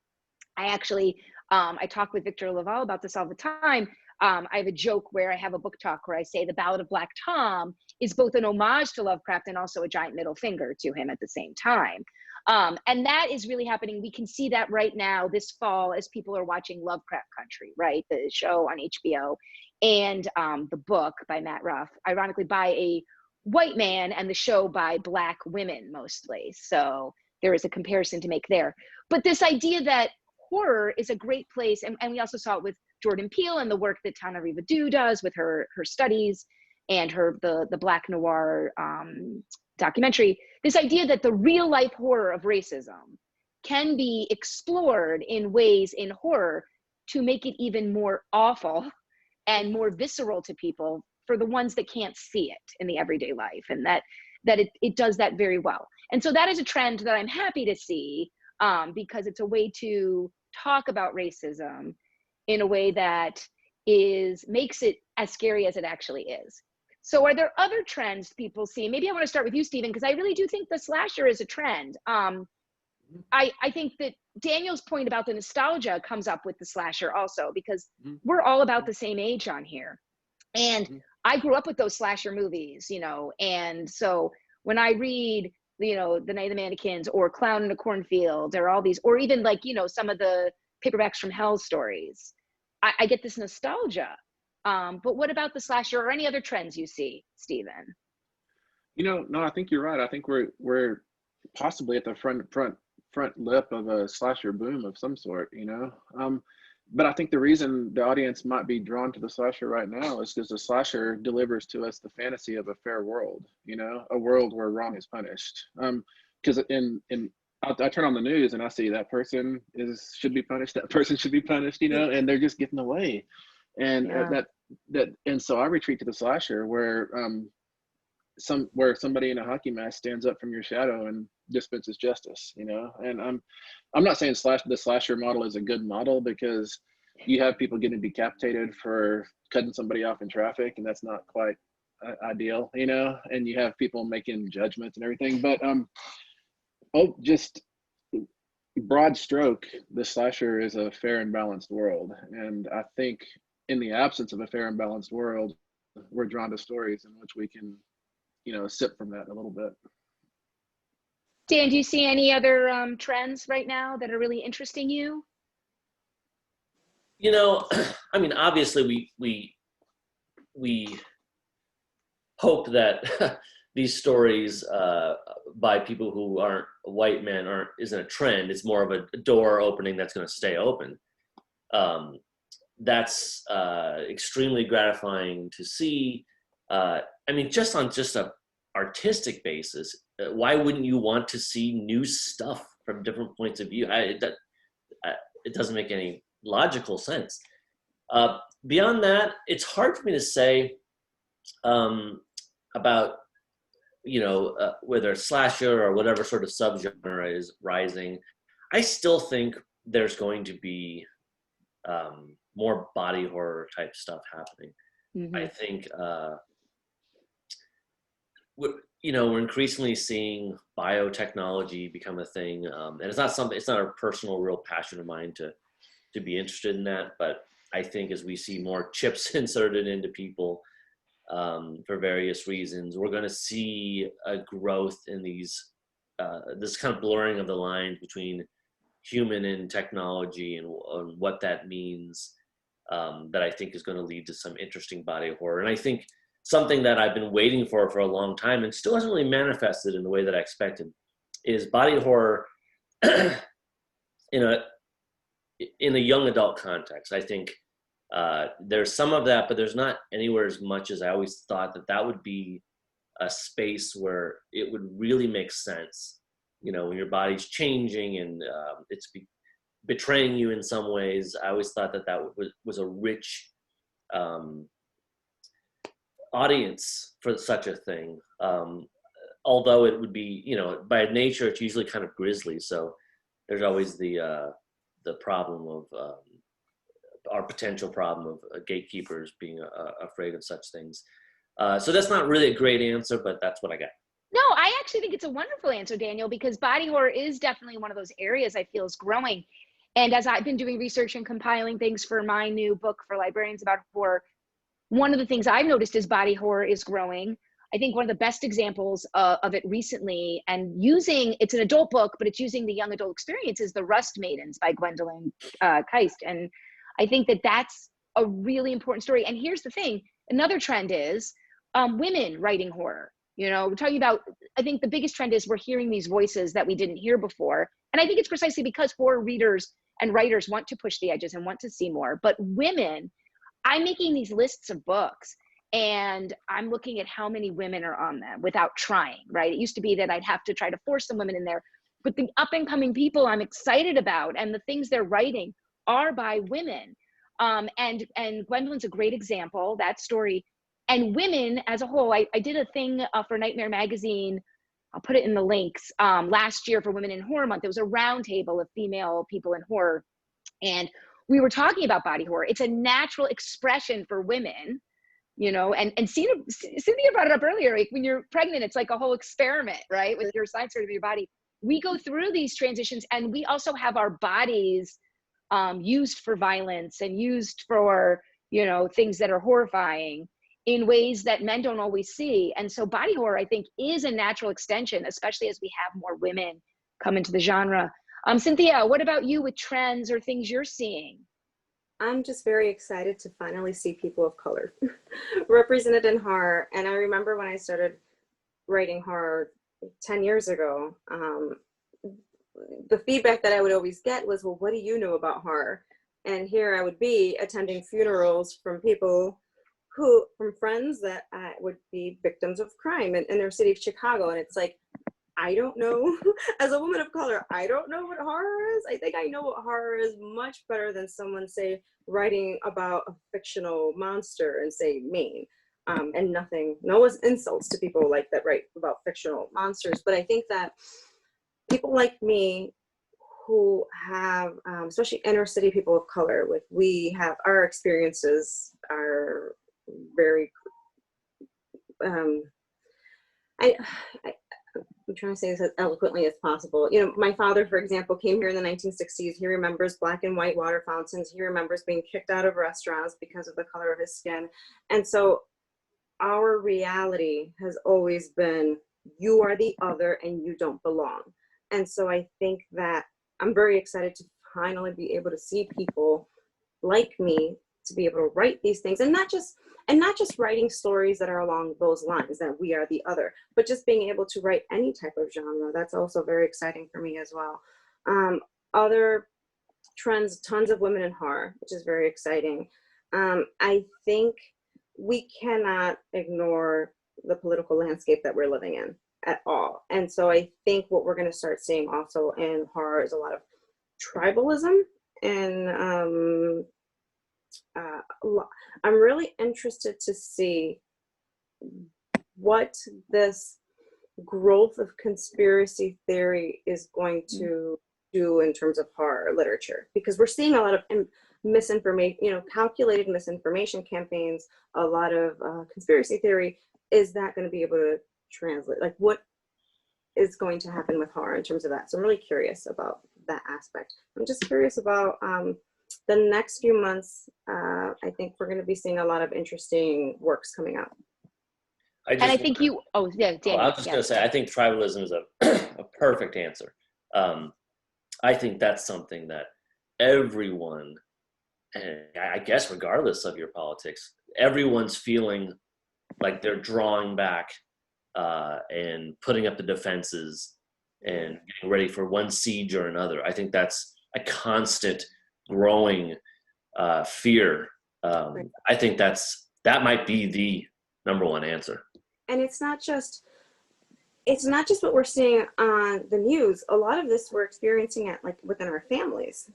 I actually, I talk with Victor Laval about this all the time. I have a joke where I have a book talk where I say the Ballad of Black Tom is both an homage to Lovecraft and also a giant middle finger to him at the same time. And that is really happening. We can see that right now this fall as people are watching Lovecraft Country, right? The show on HBO and the book by Matt Ruff, ironically by a white man, and the show by Black women mostly. So there is a comparison to make there. But this idea that horror is a great place, and we also saw it with Jordan Peele and the work that Tana Riva-Dew does with her studies and the Black Noir documentary, this idea that the real life horror of racism can be explored in ways in horror to make it even more awful and more visceral to people for the ones that can't see it in the everyday life, and that it does that very well. And so that is a trend that I'm happy to see, because it's a way to talk about racism in a way that makes it as scary as it actually is. So are there other trends people see? Maybe I want to start with you, Stephen, because I really do think the slasher is a trend. I think that Daniel's point about the nostalgia comes up with the slasher also, because we're all about the same age on here. And I grew up with those slasher movies, and so when I read, The Night of the Mannequins or Clown in a Cornfield or all these, or even some of the Paperbacks from Hell stories, I get this nostalgia. But what about the slasher or any other trends you see, Stephen? No, I think you're right. I think we're possibly at the front lip of a slasher boom of some sort, But I think the reason the audience might be drawn to the slasher right now is because the slasher delivers to us the fantasy of a fair world, a world where wrong is punished. Because I turn on the news and I see that person should be punished, that person should be punished, and they're just getting away. And and so I retreat to the slasher where somebody in a hockey mask stands up from your shadow and dispenses justice, and I'm not saying the slasher model is a good model, because you have people getting decapitated for cutting somebody off in traffic, and that's not quite ideal, and you have people making judgments and everything. But just broad stroke, the slasher is a fair and balanced world, and I think in the absence of a fair and balanced world, we're drawn to stories in which we can sip from that a little bit. Dan, do you see any other trends right now that are really interesting you? I mean, obviously we hope that these stories by people who aren't white men isn't a trend. It's more of a door opening that's going to stay open. that's extremely gratifying to see. I mean, just on just a artistic basis, why wouldn't you want to see new stuff from different points of view? It doesn't make any logical sense. Beyond that, it's hard for me to say about, whether it's slasher or whatever sort of subgenre is rising. I still think there's going to be more body horror type stuff happening. Mm-hmm. I think, we're increasingly seeing biotechnology become a thing. And it's not a personal real passion of mine to be interested in that. But I think as we see more chips inserted into people for various reasons, we're going to see a growth in these, this kind of blurring of the lines between human and technology and what that means, that I think is going to lead to some interesting body horror. And I think something that I've been waiting for a long time and still hasn't really manifested in the way that I expected is body horror in a young adult context. I think there's some of that, but there's not anywhere as much as I always thought that would be a space where it would really make sense. When your body's changing and it's betraying you in some ways. I always thought that was a rich audience for such a thing. Although it would be, by nature, it's usually kind of grisly. So there's always the problem of our potential problem of gatekeepers being afraid of such things. So that's not really a great answer, but that's what I got. No, I actually think it's a wonderful answer, Daniel, because body horror is definitely one of those areas I feel is growing. And as I've been doing research and compiling things for my new book for librarians about horror, one of the things I've noticed is body horror is growing. I think one of the best examples of it recently, and it's an adult book, but it's using the young adult experience, is The Rust Maidens by Gwendolyn Keist. And I think that's a really important story. And here's the thing, another trend is women writing horror. We're talking about, I think the biggest trend is we're hearing these voices that we didn't hear before. And I think it's precisely because horror readers and writers want to push the edges and want to see more. But women, I'm making these lists of books and I'm looking at how many women are on them without trying, right? It used to be that I'd have to try to force some women in there. But the up and coming people I'm excited about and the things they're writing are by women. And Gwendolyn's a great example, that story. And women as a whole, I did a thing for Nightmare Magazine, I'll put it in the links, last year for Women in Horror Month. It was a roundtable of female people in horror. And we were talking about body horror. It's a natural expression for women, and Cynthia brought it up earlier, like when you're pregnant, it's like a whole experiment, right? With your side sort of your body. We go through these transitions and we also have our bodies used for violence and used for, things that are horrifying in ways that men don't always see. And so body horror, I think, is a natural extension, especially as we have more women come into the genre. Cynthia, what about you with trends or things you're seeing? I'm just very excited to finally see people of color represented in horror. And I remember when I started writing horror 10 years ago, the feedback that I would always get was, well, what do you know about horror? And here I would be attending funerals from friends that would be victims of crime in their city of Chicago. And it's like, I don't know, as a woman of color, I don't know what horror is. I think I know what horror is much better than someone, say, writing about a fictional monster and say Maine. And no insults to people like that write about fictional monsters. But I think that people like me who have, especially inner city people of color, our experiences are very, I'm trying to say this as eloquently as possible. My father, for example, came here in the 1960s. He remembers black and white water fountains. He remembers being kicked out of restaurants because of the color of his skin. And so our reality has always been, you are the other and you don't belong. And so I think that I'm very excited to finally be able to see people like me to be able to write these things, and not just writing stories that are along those lines, that we are the other, but just being able to write any type of genre. That's also very exciting for me as well. Other tons of women in horror, which is very exciting. I think we cannot ignore the political landscape that we're living in at all. And so I think what we're going to start seeing also in horror is a lot of tribalism. And I'm really interested to see what this growth of conspiracy theory is going to do in terms of horror literature, because we're seeing a lot of misinformation, calculated misinformation campaigns, a lot of conspiracy theory. Is that going to be able to translate? Like, what is going to happen with horror in terms of that? So I'm really curious about that aspect. I'm just curious about the next few months. I think we're going to be seeing a lot of interesting works coming out. I was Daniel. just going to say, I think tribalism is a perfect answer. I think that's something that everyone, and I guess regardless of your politics, everyone's feeling like they're drawing back and putting up the defenses and getting ready for one siege or another. I think that's a constant growing fear. I think that might be the number one answer. And it's not just what we're seeing on the news. A lot of this we're experiencing at within our families.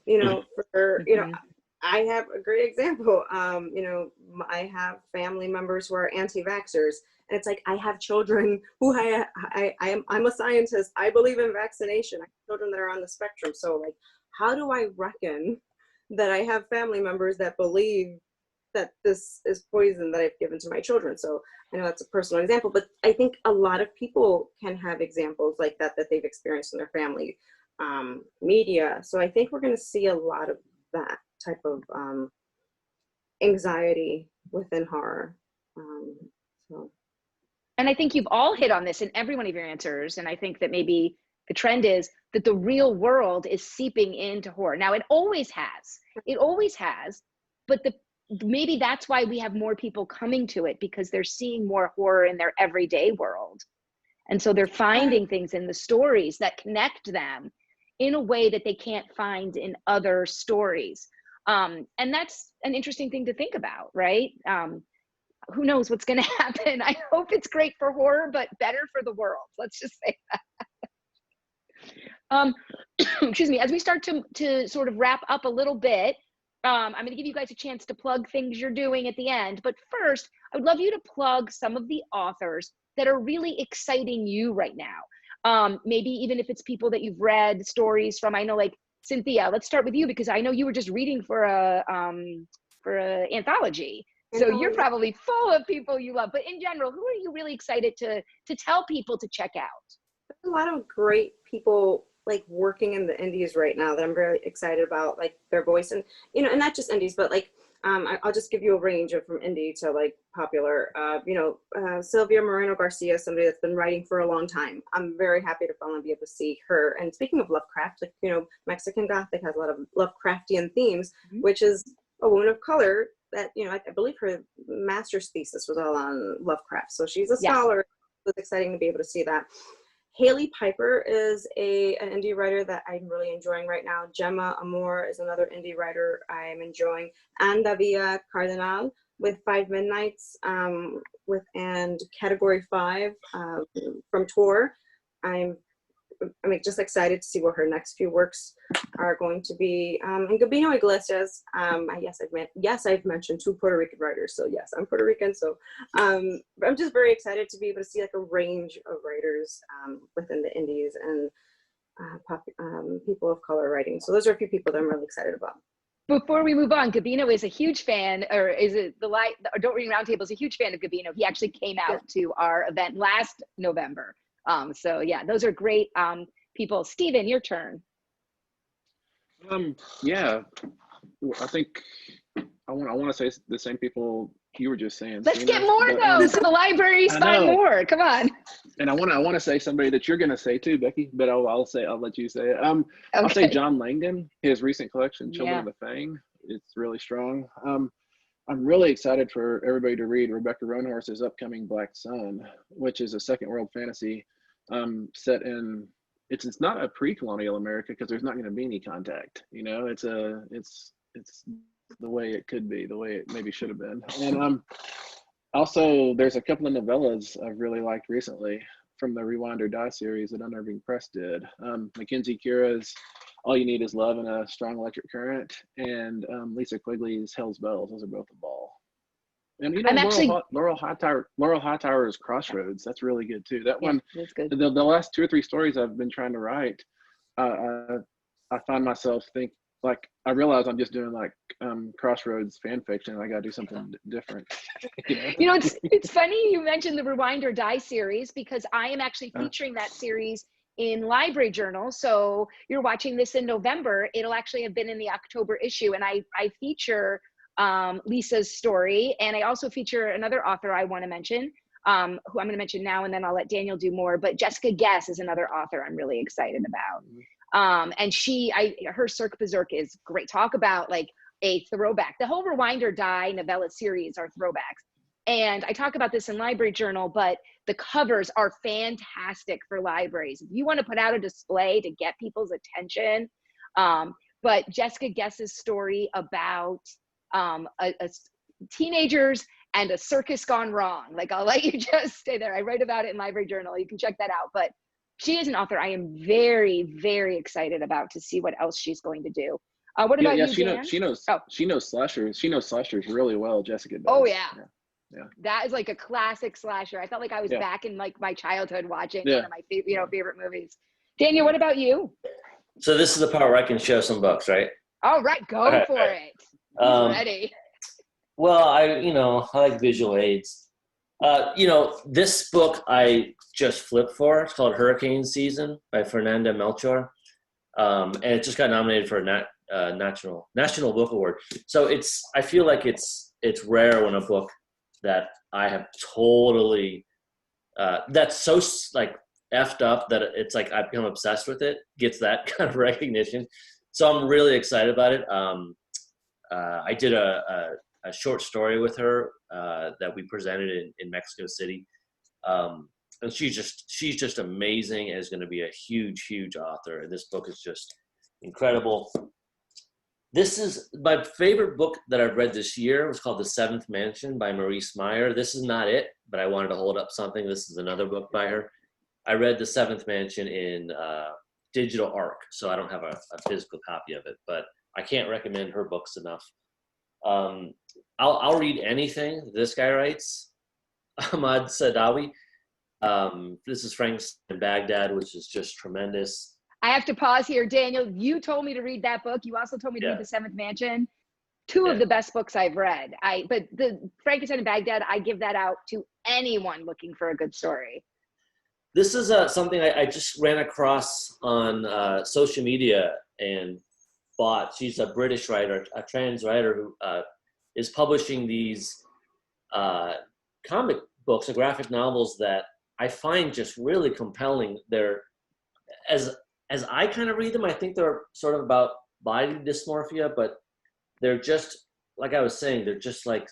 I have a great example. I have family members who are anti-vaxxers, and it's like, I have children who I'm a scientist. I believe in vaccination. I have children that are on the spectrum. So how do I reckon that I have family members that believe that this is poison that I've given to my children? So I know that's a personal example, but I think a lot of people can have examples like that they've experienced in their family, media. So I think we're going to see a lot of that type of anxiety within horror. And I think you've all hit on this in every one of your answers. And I think that maybe the trend is that the real world is seeping into horror. Now, it always has, but maybe that's why we have more people coming to it, because they're seeing more horror in their everyday world. And so they're finding things in the stories that connect them in a way that they can't find in other stories. And that's an interesting thing to think about, right? Who knows what's going to happen? I hope it's great for horror, but better for the world. Let's just say that. Excuse me, as we start to sort of wrap up a little bit, I'm going to give you guys a chance to plug things you're doing at the end. But first, I would love you to plug some of the authors that are really exciting you right now. Maybe even if it's people that you've read stories from. I know, like Cynthia, let's start with you, because I know you were just reading for a anthology. So you're probably full of people you love. But in general, who are you really excited to tell people to check out? There's a lot of great people working in the indies right now that I'm very excited about, their voice, and and not just indies, but I'll just give you a range of from indie to popular. Sylvia Moreno Garcia, somebody that's been writing for a long time. I'm very happy to finally be able to see her. And speaking of Lovecraft, Mexican Gothic has a lot of Lovecraftian themes, which is a woman of color that I believe her master's thesis was all on Lovecraft. So she's a scholar. It was exciting to be able to see that. Haley Piper is an indie writer that I'm really enjoying right now. Gemma Amor is another indie writer I'm enjoying. Anda Villa Cardenal with 5 Midnights and Category 5 from Tor. I'm just excited to see what her next few works are going to be. And Gabino Iglesias, I've mentioned 2 Puerto Rican writers. So yes, I'm Puerto Rican. So I'm just very excited to be able to see a range of writers within the indies and people of color writing. So those are a few people that I'm really excited about. Before we move on, Gabino is a huge fan, or is it the Adult Reading Roundtable is a huge fan of Gabino. He actually came out to our event last November. So yeah, those are great people. Stephen, your turn. Yeah, I think I want to say the same people you were just saying. Let's get more though. So the libraries find more. Come on. And I want to say somebody that you're going to say too, Becky. But I'll let you say it. I'll say John Langdon. His recent collection, Children of the Fang. It's really strong. I'm really excited for everybody to read Rebecca Roanhorse's upcoming Black Sun, which is a second world fantasy set in it's not a pre-colonial America because there's not going to be any contact. You know, it's the way it could be, the way it maybe should have been. And also, there's a couple of novellas I've really liked recently from the Rewind or Die series that Unnerving Press did. Mackenzie Kira's All You Need Is Love and a Strong Electric Current, and Lisa Quigley's Hell's Bells. Those are both a ball. And you know, Laurel Hightower's Crossroads. That's really good too. That one, that's good. The last 2 or 3 stories I've been trying to write, I find myself I realize I'm just doing like Crossroads fan fiction. I got to do something different. You know, it's funny you mentioned the Rewind or Die series, because I am actually featuring that series in Library Journal. So you're watching this in November. It'll actually have been in the October issue, and I feature Lisa's story, and I also feature another author I want to mention, who I'm going to mention now, and then I'll let Daniel do more. But Jessica Guess is another author I'm really excited about. And her Cirque Berserk is great. Talk about like a throwback. The whole Rewind or Die novella series are throwbacks. And I talk about this in Library Journal, but the covers are fantastic for libraries. If you want to put out a display to get people's attention, but Jessica Guess's story about teenagers and a circus gone wrong. Like, I'll let you just stay there. I write about it in Library Journal. You can check that out. But she is an author I am very, very excited about to see what else she's going to do. What about you, Dan? She knows slashers. She knows slashers really well, Jessica does. Oh, yeah. That is like a classic slasher. I felt like I was back in like my childhood watching one of my favorite movies. Daniel, what about you? So this is the part where I can show some books, right? All right, go for it. Ready. Well, I like visual aids. This book I just flipped for. It's called Hurricane Season by Fernanda Melchor. And it just got nominated for a National Book Award. So I feel like it's rare when a book that I have totally, that's so like effed up that it's like I've become obsessed with it, gets that kind of recognition. So I'm really excited about it. I did a short story with her that we presented in Mexico City. And she's just amazing and is going to be a huge, huge author. And this book is just incredible. This is my favorite book that I've read this year. It was called The Seventh Mansion by Maurice Meyer. This is not it, but I wanted to hold up something. This is another book by her. I read The Seventh Mansion in digital ARC, so I don't have a physical copy of it, but I can't recommend her books enough. I'll read anything this guy writes. Ahmad Sadawi. This is Frank in Baghdad, which is just tremendous. I have to pause here. Daniel, you told me to read that book. You also told me to read The Seventh Mansion. Two of the best books I've read. But the Frankenstein in Baghdad, I give that out to anyone looking for a good story. This is something I just ran across on social media and bought. She's a British writer, a trans writer who is publishing these comic books and graphic novels that I find just really compelling. They're, as I kind of read them, I think they're sort of about body dysmorphia, but they're just, like I was saying, they're just like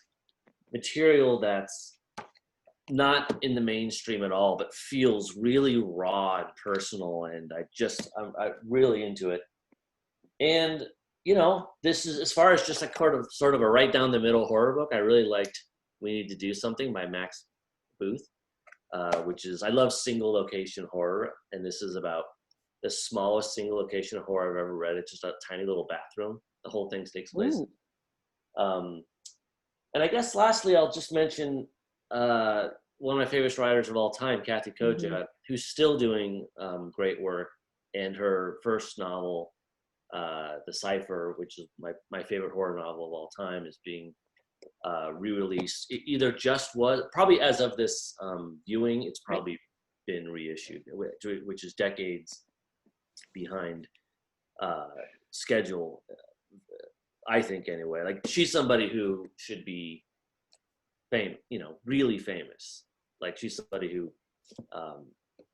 material that's not in the mainstream at all, but feels really raw and personal, and I'm really into it. And this is, as far as just like sort of a right down the middle horror book, I really liked We Need to Do Something by Max Booth, which is, I love single location horror, and this is about the smallest single location horror I've ever read. It's just a tiny little bathroom. The whole thing takes place. And I guess lastly, I'll just mention one of my favorite writers of all time, Kathy Koja, who's still doing great work. And her first novel, The Cipher, which is my favorite horror novel of all time, is being re-released. It either just was, probably as of this viewing, it's probably been reissued, which is decades behind schedule, I think, anyway. Like, she's somebody who should be really famous. Like, she's somebody who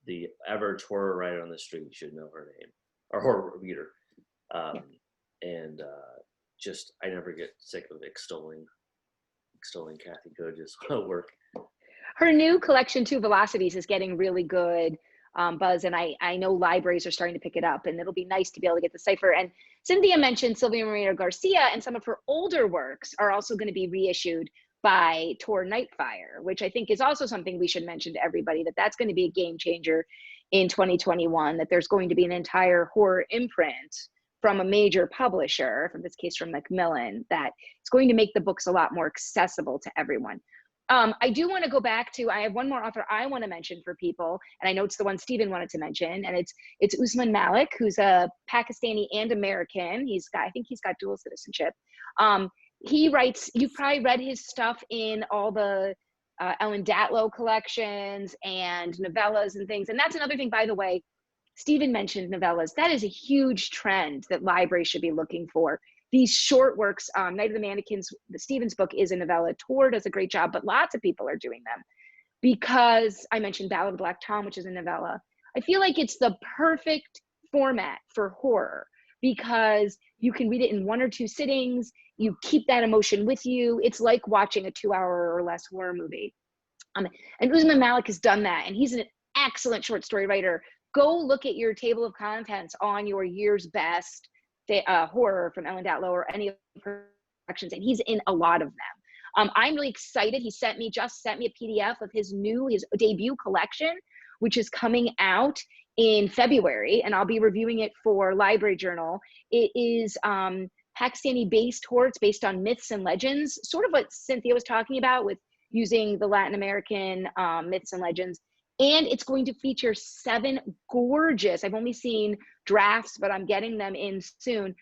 the average horror writer on the street should know her name, or horror reader. Just, I never get sick of extolling Kathy Koja's work. Her new collection, Two Velocities, is getting really good. buzz, and I know libraries are starting to pick it up, and it'll be nice to be able to get the cipher. And Cynthia mentioned Sylvia Moreno Garcia, and some of her older works are also going to be reissued by Tor Nightfire, which I think is also something we should mention to everybody, that that's going to be a game changer in 2021, that there's going to be an entire horror imprint from a major publisher, in this case from Macmillan, that it's going to make the books a lot more accessible to everyone. I do want to go back to, I have one more author I want to mention for people, and I know it's the one Stephen wanted to mention, and it's Usman Malik, who's a Pakistani and American. I think he's got dual citizenship. He writes, you've probably read his stuff in all the Ellen Datlow collections and novellas and things. And that's another thing, by the way, Stephen mentioned novellas. That is a huge trend that libraries should be looking for. These short works, Night of the Mannequins, Stephen's book is a novella. Tor does a great job, but lots of people are doing them. Because I mentioned Ballad of Black Tom, which is a novella. I feel like it's the perfect format for horror, because you can read it in 1 or 2 sittings. You keep that emotion with you. It's like watching a 2-hour or less horror movie. And Usman Malik has done that, and he's an excellent short story writer. Go look at your table of contents on your year's best horror from Ellen Datlow or any of her collections, and he's in a lot of them. I'm really excited. He just sent me a PDF of his debut collection, which is coming out in February, and I'll be reviewing it for Library Journal. It is Pakistani-based horror. It's based on myths and legends, sort of what Cynthia was talking about with using the Latin American myths and legends. And it's going to feature 7 gorgeous, I've only seen drafts, but I'm getting them in soon,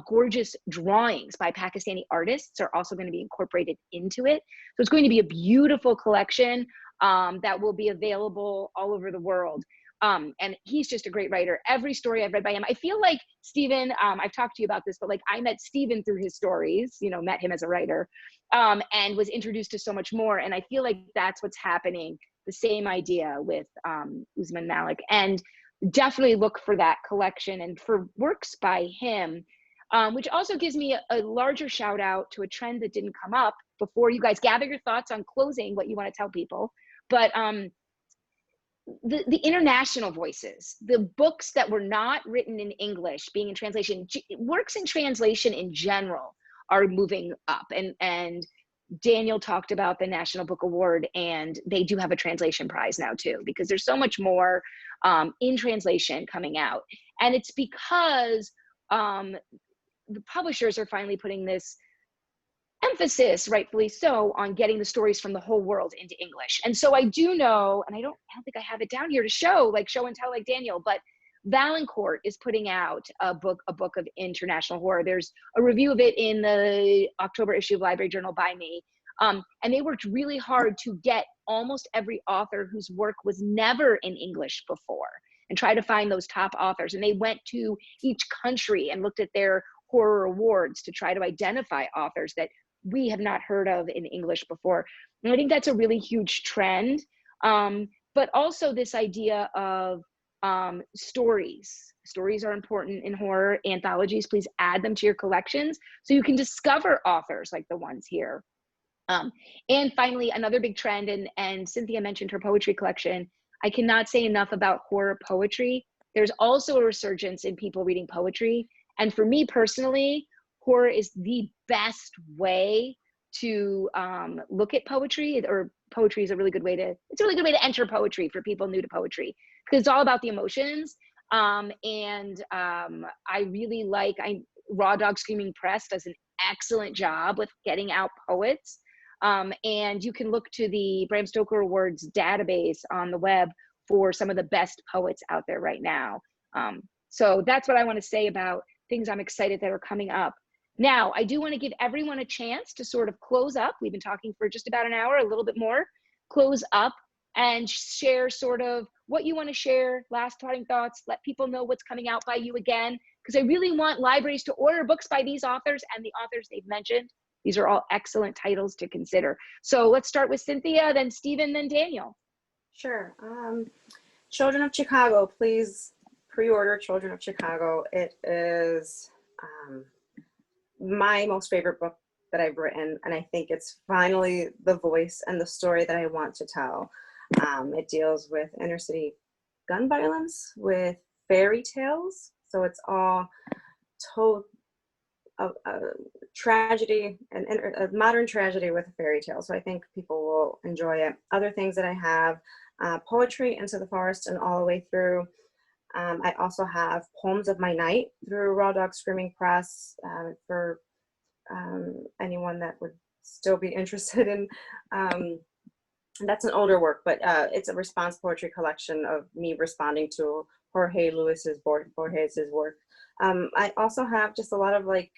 gorgeous drawings by Pakistani artists are also going to be incorporated into it. So it's going to be a beautiful collection that will be available all over the world. And he's just a great writer. Every story I've read by him, I feel like Stephen, I've talked to you about this, but like I met Stephen through his stories, met him as a writer, and was introduced to so much more. And I feel like that's what's happening, the same idea with Usman Malik. And definitely look for that collection and for works by him, which also gives me a larger shout out to a trend that didn't come up before. You guys gather your thoughts on closing, what you want to tell people. But the international voices, the books that were not written in English being in translation, works in translation in general are moving up. And Daniel talked about the National Book Award, and they do have a translation prize now too, because there's so much more in translation coming out. And it's because the publishers are finally putting this emphasis, rightfully so, on getting the stories from the whole world into English. And so I do know, and I don't think I have it down here to show and tell like Daniel, but Valancourt is putting out a book of international horror. There's a review of it in the October issue of Library Journal by me. And they worked really hard to get almost every author whose work was never in English before and try to find those top authors. And they went to each country and looked at their horror awards to try to identify authors that we have not heard of in English before. And I think that's a really huge trend. But also this idea of stories. Stories are important in horror. Anthologies, please add them to your collections so you can discover authors like the ones here. And finally, another big trend, and Cynthia mentioned her poetry collection. I cannot say enough about horror poetry. There's also a resurgence in people reading poetry. And for me personally, horror is the best way to look at poetry, or poetry is a really good way to enter poetry for people new to poetry, because it's all about the emotions. I really like, Raw Dog Screaming Press does an excellent job with getting out poets. And you can look to the Bram Stoker Awards database on the web for some of the best poets out there right now. So that's what I want to say about things I'm excited that are coming up. Now, I do want to give everyone a chance to sort of close up. We've been talking for just about an hour, a little bit more. Close up and share sort of what you want to share, last parting thoughts, let people know what's coming out by you again, because I really want libraries to order books by these authors and the authors they've mentioned. These are all excellent titles to consider. So let's start with Cynthia, then Stephen, then Daniel. Sure. Children of Chicago, please pre-order Children of Chicago. It is my most favorite book that I've written, and I think it's finally the voice and the story that I want to tell. It deals with inner city gun violence with fairy tales. So it's all told a tragedy, a modern tragedy with a fairy tale. So I think people will enjoy it. Other things that I have, poetry, Into the Forest and all the way through. I also have Poems of My Night through Raw Dog Screaming Press for anyone that would still be interested in. That's an older work, but it's a response poetry collection of me responding to Jorge Luis's Borges's work. I also have just a lot of like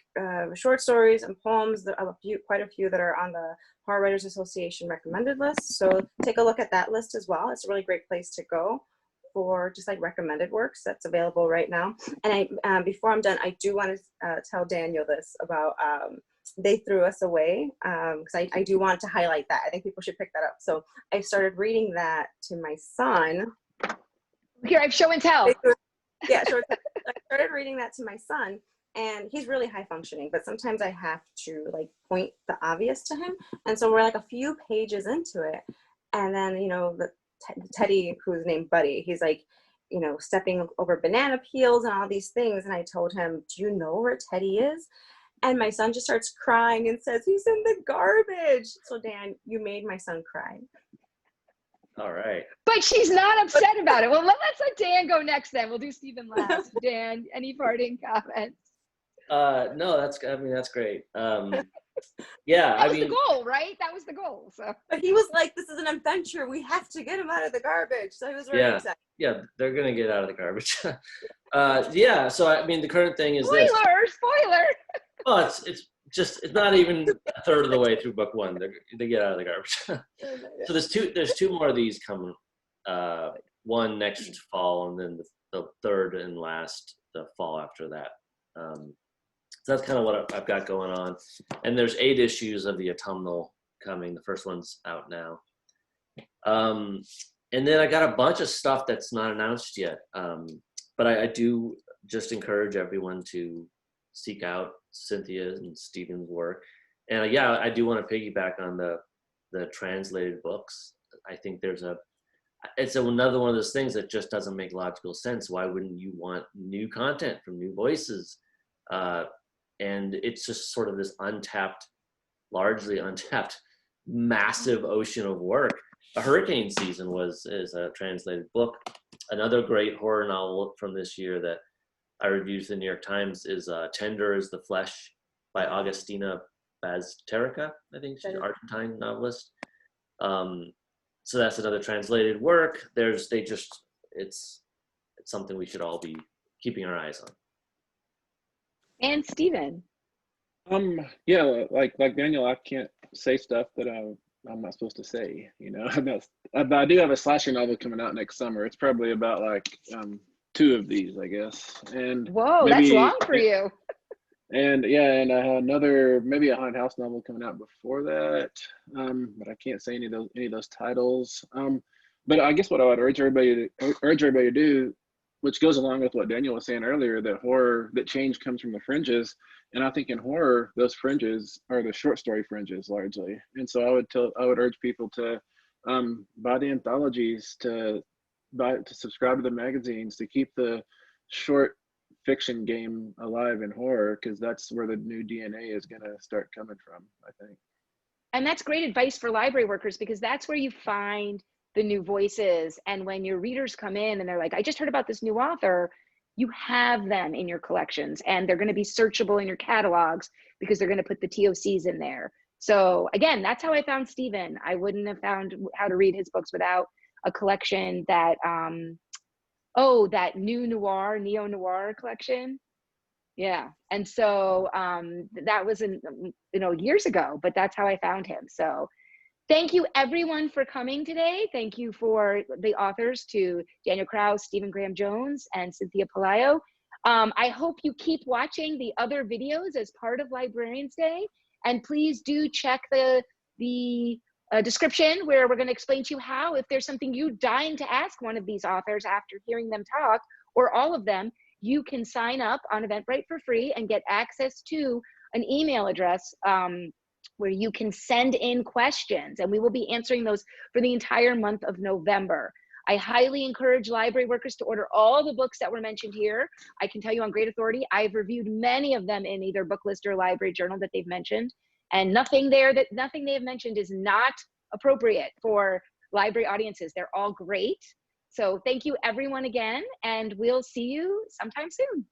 short stories and poems. There are quite a few that are on the Horror Writers Association recommended list. So take a look at that list as well. It's a really great place to go for just like recommended works that's available right now. And I, before I'm done, I do want to tell Daniel this about They Threw Us Away, because I do want to highlight that. I think people should pick that up. So I started reading that to my son. Here, I have show and tell. Yeah, sure. I started reading that to my son, and he's really high functioning, but sometimes I have to like point the obvious to him. And so we're like a few pages into it, and then, you know, the Teddy, who's named Buddy, he's like, you know, stepping over banana peels and all these things. And I told him, do you know where Teddy is? And my son just starts crying and says, he's in the garbage. So Dan, you made my son cry. All right. But she's not upset about it. Well, let's let Dan go next then. We'll do Stephen last. Dan, any parting comments? No, that's great. Yeah, that was the goal, right? That was the goal. So. But he was like, this is an adventure. We have to get him out of the garbage. So he was really excited. Yeah, they're going to get out of the garbage. Yeah, so I mean, the current thing is Spoiler! Well, it's not even a third of the way through book one. They get out of the garbage. So there's two more of these coming. One next fall, and then the third and last the fall after that. So that's kind of what I've got going on. And there's 8 issues of the autumnal coming. The first one's out now. And then I got a bunch of stuff that's not announced yet. But I do just encourage everyone to seek out Cynthia and Stephen's work. And yeah, I do want to piggyback on the translated books. I think it's another one of those things that just doesn't make logical sense. Why wouldn't you want new content from new voices? And it's just sort of this largely untapped, massive ocean of work. A Hurricane Season is a translated book. Another great horror novel from this year that I reviewed for the New York Times is Tender is the Flesh by Agustina Bazterrica. I think she's an Argentine novelist. So that's another translated work. It's something we should all be keeping our eyes on. And Stephen. Yeah, like Daniel, I can't say stuff that I'm not supposed to say. You know, but I do have a slasher novel coming out next summer. It's probably about like 2 of these, I guess. And whoa, that's long for you. And yeah, and I had maybe a haunted house novel coming out before that. But I can't say any of those titles. But I guess what I would urge everybody to do, which goes along with what Daniel was saying earlier, that change comes from the fringes. And I think in horror, those fringes are the short story fringes largely. And so I would urge people to buy the anthologies, to subscribe to the magazines, to keep the short fiction game alive in horror, because that's where the new DNA is going to start coming from, I think. And that's great advice for library workers, because that's where you find the new voices. And when your readers come in and they're like, I just heard about this new author, you have them in your collections and they're going to be searchable in your catalogs because they're going to put the TOCs in there. So again, that's how I found Stephen. I wouldn't have found how to read his books without a collection that, that neo-noir collection. Yeah. And so that was years ago, but that's how I found him. So thank you everyone for coming today. Thank you for the authors, to Daniel Kraus, Stephen Graham Jones, and Cynthia Pelayo. I hope you keep watching the other videos as part of Librarians Day. And please do check the description where we're going to explain to you how, if there's something you're dying to ask one of these authors after hearing them talk, or all of them, you can sign up on Eventbrite for free and get access to an email address where you can send in questions, and we will be answering those for the entire month of November. I highly encourage library workers to order all the books that were mentioned here. I can tell you on great authority, I've reviewed many of them in either book list or library journal that they've mentioned, and nothing they have mentioned is not appropriate for library audiences. They're all great. So thank you everyone again, and we'll see you sometime soon.